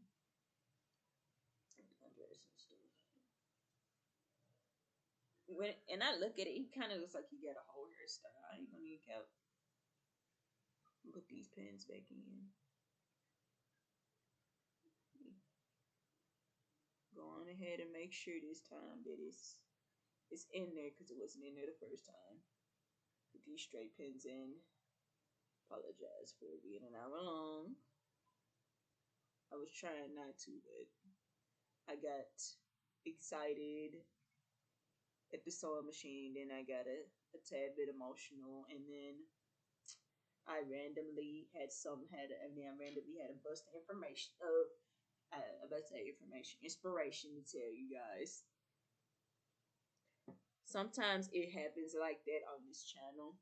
Speaker 1: and stuff. And I look at it, he kind of looks like he got a whole hairstyle. I ain't gonna even count. Put these pins back in. Go on ahead and make sure this time that it's in there because it wasn't in there the first time. Put these straight pins in. Apologize for it being an hour long. I was trying not to, but I got excited at the sewing machine. Then I got a tad bit emotional, and then I randomly had a burst of information of inspiration to tell you guys. Sometimes it happens like that on this channel.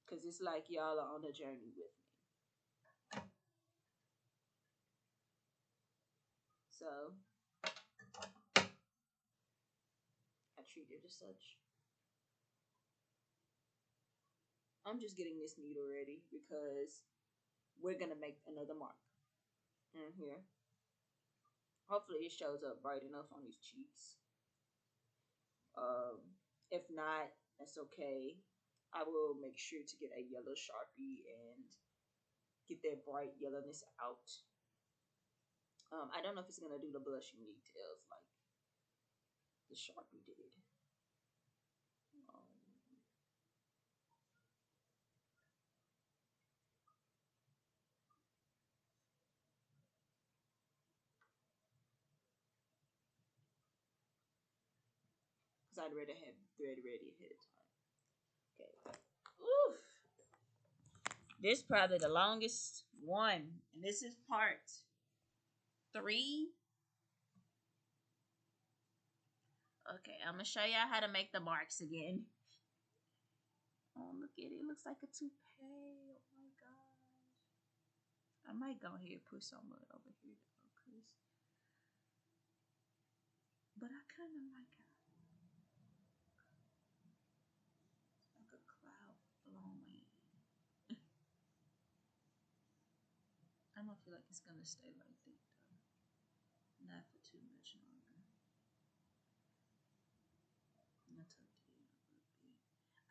Speaker 1: Cause it's like y'all are on a journey with me. So I treat it as such. I'm just getting this needle ready because we're gonna make another mark in here. Hopefully it shows up bright enough on these cheeks. If not, that's okay. I will make sure to get a yellow Sharpie and get that bright yellowness out. I don't know if it's gonna do the blushing details like the Sharpie did. Because I'd rather have thread ready ahead of time. Okay. Oof. This is probably the longest one. And this is part 3. Okay, I'm going to show y'all how to make the marks again. Oh, look at it. It looks like a toupee. Oh, my gosh. I might go ahead and put some of it over here, though, Chris. But I kind of like it. Like a cloud flowing. I don't feel like it's going to stay like that, though. Not for too much longer. I'll tuck it in a little bit.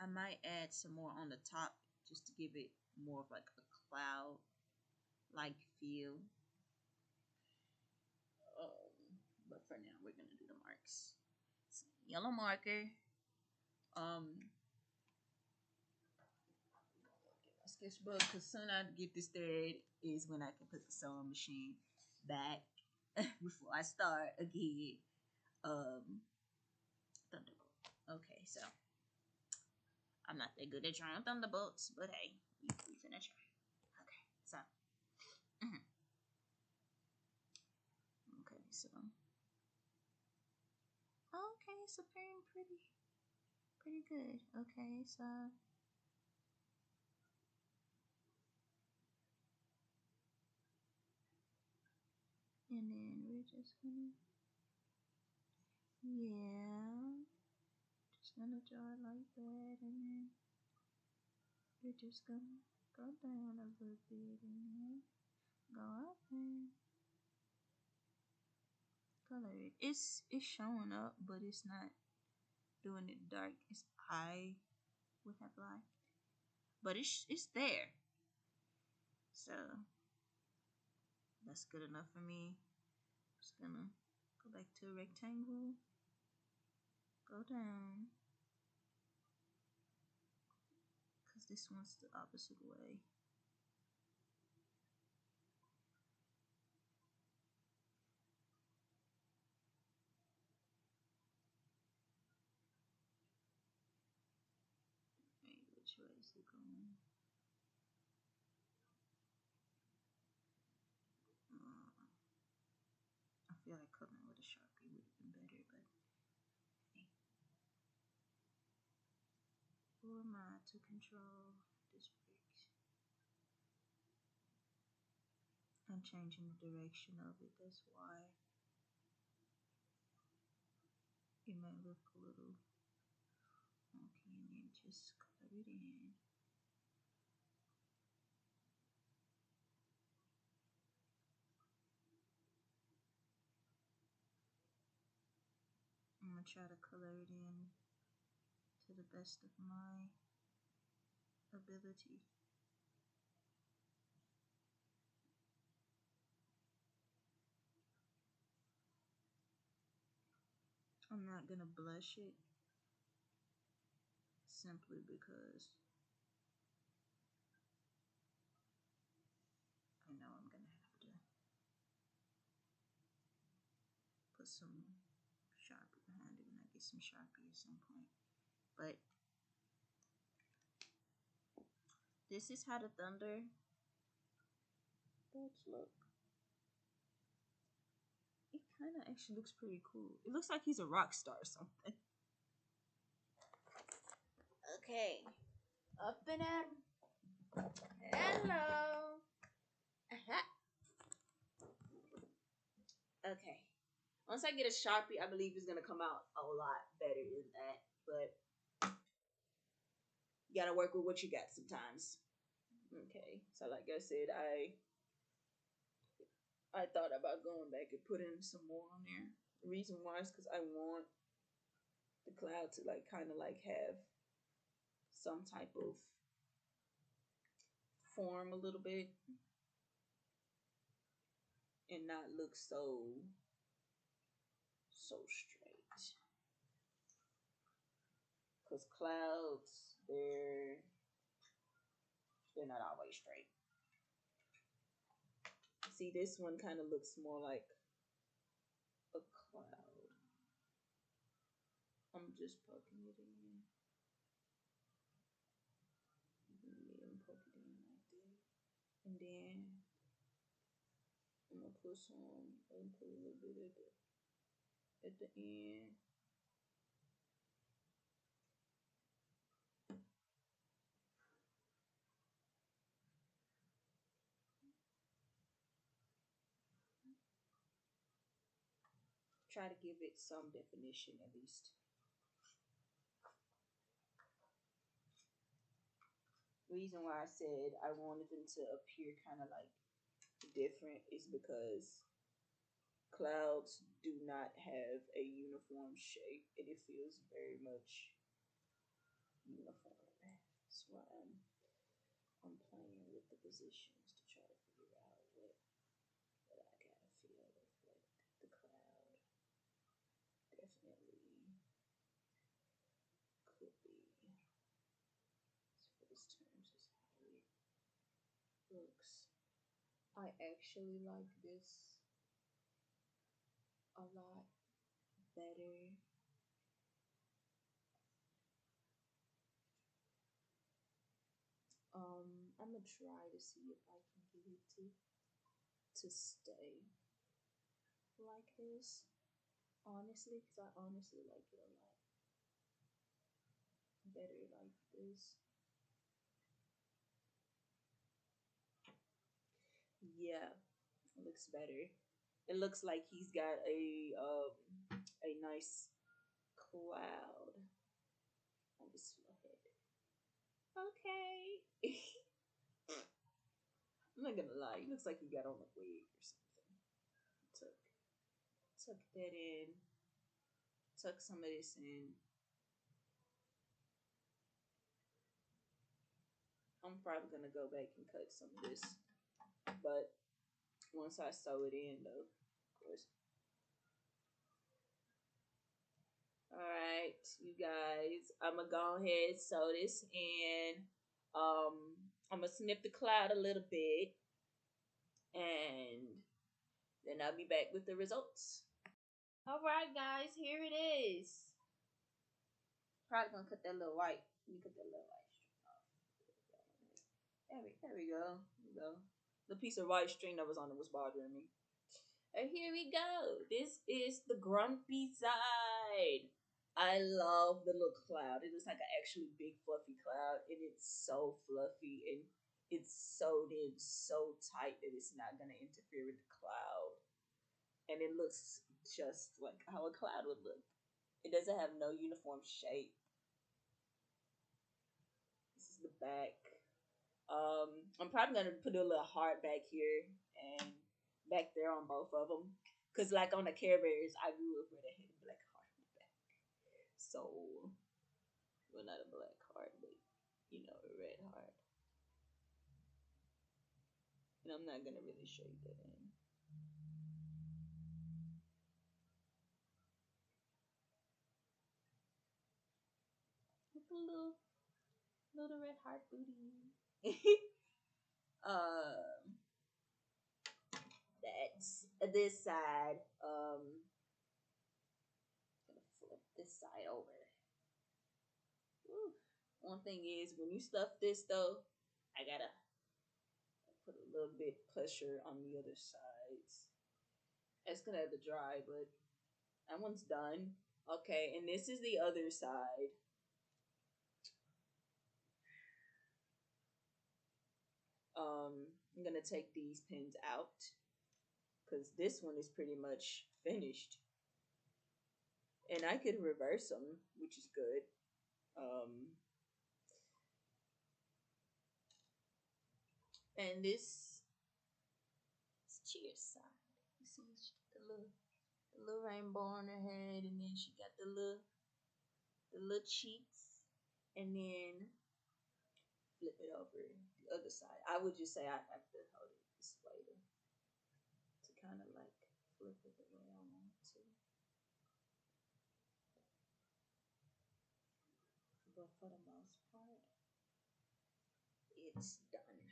Speaker 1: I might add some more on the top just to give it more of like a cloud-like feel. But for now, we're gonna do the marks. So, yellow marker. Sketchbook, because soon I get this thread is when I can put the sewing machine back before I start again. Thunderbolt. Okay, so I'm not that good at drawing thunderbolts, but hey, we finna try. Okay, so okay, so pretty good. Okay, so and then we're just gonna just gonna draw it like that, and then we're just gonna go down a little bit and then go up and color it. It's showing up, but it's not doing it dark as I would have liked. But it's there. So that's good enough for me. Just gonna go back to a rectangle, go down, because this one's the opposite way. Hey, which way is it going? I feel like coloring with a Sharpie would have been better, but hey. Who am I to control this brain? I'm changing the direction of it. That's why it might look a little okay, and then just color it in. I'm gonna try to color it in to the best of my ability. I'm not gonna blush it simply because I know I'm gonna have to put some Sharpie behind it when I get some Sharpie at some point. But this is how the thunder does look. It kind of actually looks pretty cool. It looks like he's a rock star or something. Okay, up and at 'em. Hello. Okay. Once I get a Sharpie, I believe it's gonna come out a lot better than that. But you gotta work with what you got sometimes. Okay. So like I said, I thought about going back and putting some more on there. The reason why is because I want the cloud to like kind of like have some type of form a little bit and not look so straight. Cause clouds, they're not always straight. See, this one kind of looks more like a cloud. I'm just poking it in. Yeah, I'm poking it in like that. And then I'm gonna put a little bit at the end. Try to give it some definition at least. Reason why I said I wanted them to appear kind of like different is because clouds do not have a uniform shape and it feels very much uniform. That's why I'm playing with the positions to try to figure out what I kind of feel with what the cloud definitely could be. So for this terms is how it looks. I actually like this a lot better. I'm gonna try to see if I can get it to stay like this. Honestly, because I honestly like it a lot better like this. Yeah, it looks better. It looks like he's got a nice cloud on his forehead. Okay. I'm not gonna lie, he looks like he got on a wig or something. Tuck that in. Tuck some of this in. I'm probably gonna go back and cut some of this, but once I sew it in, though, of course. All right, you guys, I'm gonna go ahead and sew this in. I'm gonna snip the cloud a little bit, and then I'll be back with the results. All right, guys, here it is. Probably gonna cut that little white. Let me cut that little white string off. There we go. There we go. The piece of white string that was on it was bothering me. And here we go. This is the grumpy side. I love the little cloud. It looks like an actually big fluffy cloud, and it's so fluffy. And
Speaker 2: it's sewed in so tight that it's not gonna interfere with the cloud, and it looks just like how a cloud would look. It doesn't have no uniform shape. This is the back. I'm probably gonna put a little heart back here and back there on both of them, cause like on the Care Bears, I grew up where they had a black heart on the back. So, well, not a black heart, but you know, a red heart. And I'm not gonna really show you that in. With a little red heart booty. um, that's this side. Gonna flip this side over. Woo. One thing is, when you stuff this though, I gotta put a little bit pressure on the other sides. It's gonna have to dry, but that one's done. Okay, and this is the other side. I'm gonna take these pins out because this one is pretty much finished, and I could reverse them, which is good. And this is Cheers side. You see, she got the little rainbow on her head, and then she got the little cheeks, and then flip it over the other side. I would just say I have to hold it this way to kind of like flip it the way I want to. But for the most part, it's done.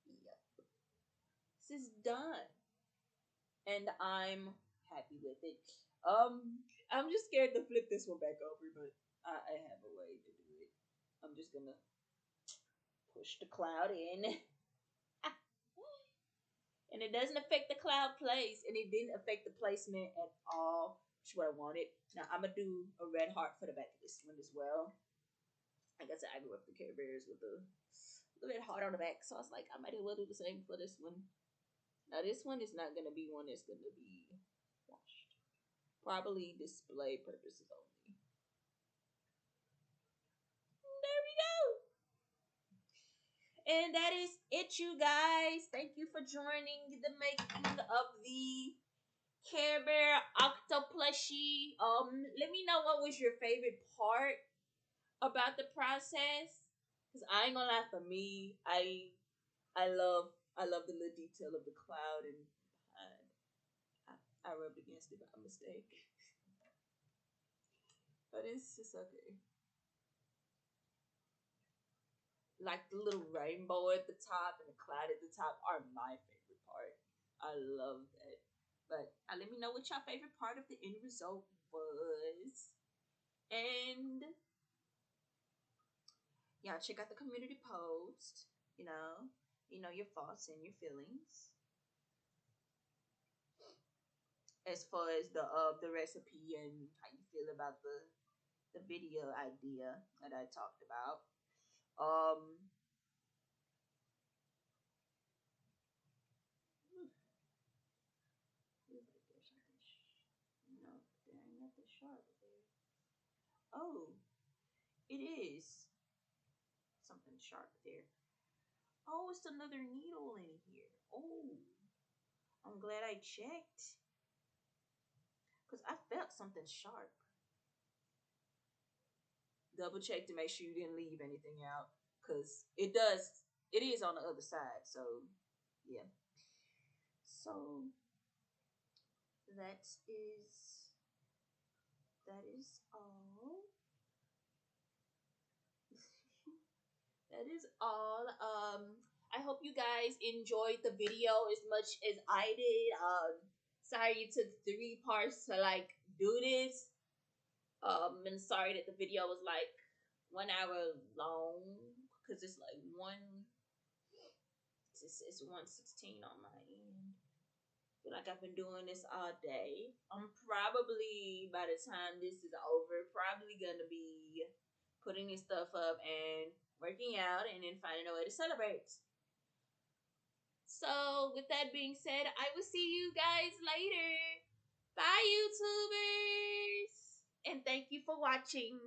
Speaker 2: Yep. This is done. And I'm happy with it. I'm just scared to flip this one back over, but I have a way to do it. I'm just gonna push the cloud in. And it doesn't affect the cloud place, and it didn't affect the placement at all, which is what I wanted. Now I'm gonna do a red heart for the back of this one as well. Like I said, I grew up the Care Bears with the red heart on the back, so I was like, I might as well do the same for this one. Now this one is not gonna be one that's gonna be washed. Probably display purposes only. There we go. And that is it, you guys. Thank you for joining the making of the Carebear Octoplushie. Let me know what was your favorite part about the process. Cause I ain't gonna lie, for me, I love the little detail of the cloud, and I rubbed against it by mistake. But it's just okay. Like the little rainbow at the top and the cloud at the top are my favorite part. I love that. But let me know what your favorite part of the end result was. And yeah, check out the community post. Your thoughts and your feelings as far as the recipe and how you feel about the video idea that I talked about. Um, feels like there's something. No, there ain't nothing sharp there. Oh, it is something sharp there. Oh, it's another needle in here. Oh, I'm glad I checked because I felt something sharp. Double check to make sure you didn't leave anything out because it does. It is on the other side. So yeah. So that is all. That is all. I hope you guys enjoyed the video as much as I did. Sorry it took 3 parts to like do this. And sorry that the video was like 1 hour long because it's like it's 1:16 on my end. I feel like I've been doing this all day. I'm probably, by the time this is over, probably gonna be putting this stuff up and working out, and then finding a way to celebrate. So, with that being said, I will see you guys later. Bye, YouTubers! And thank you for watching.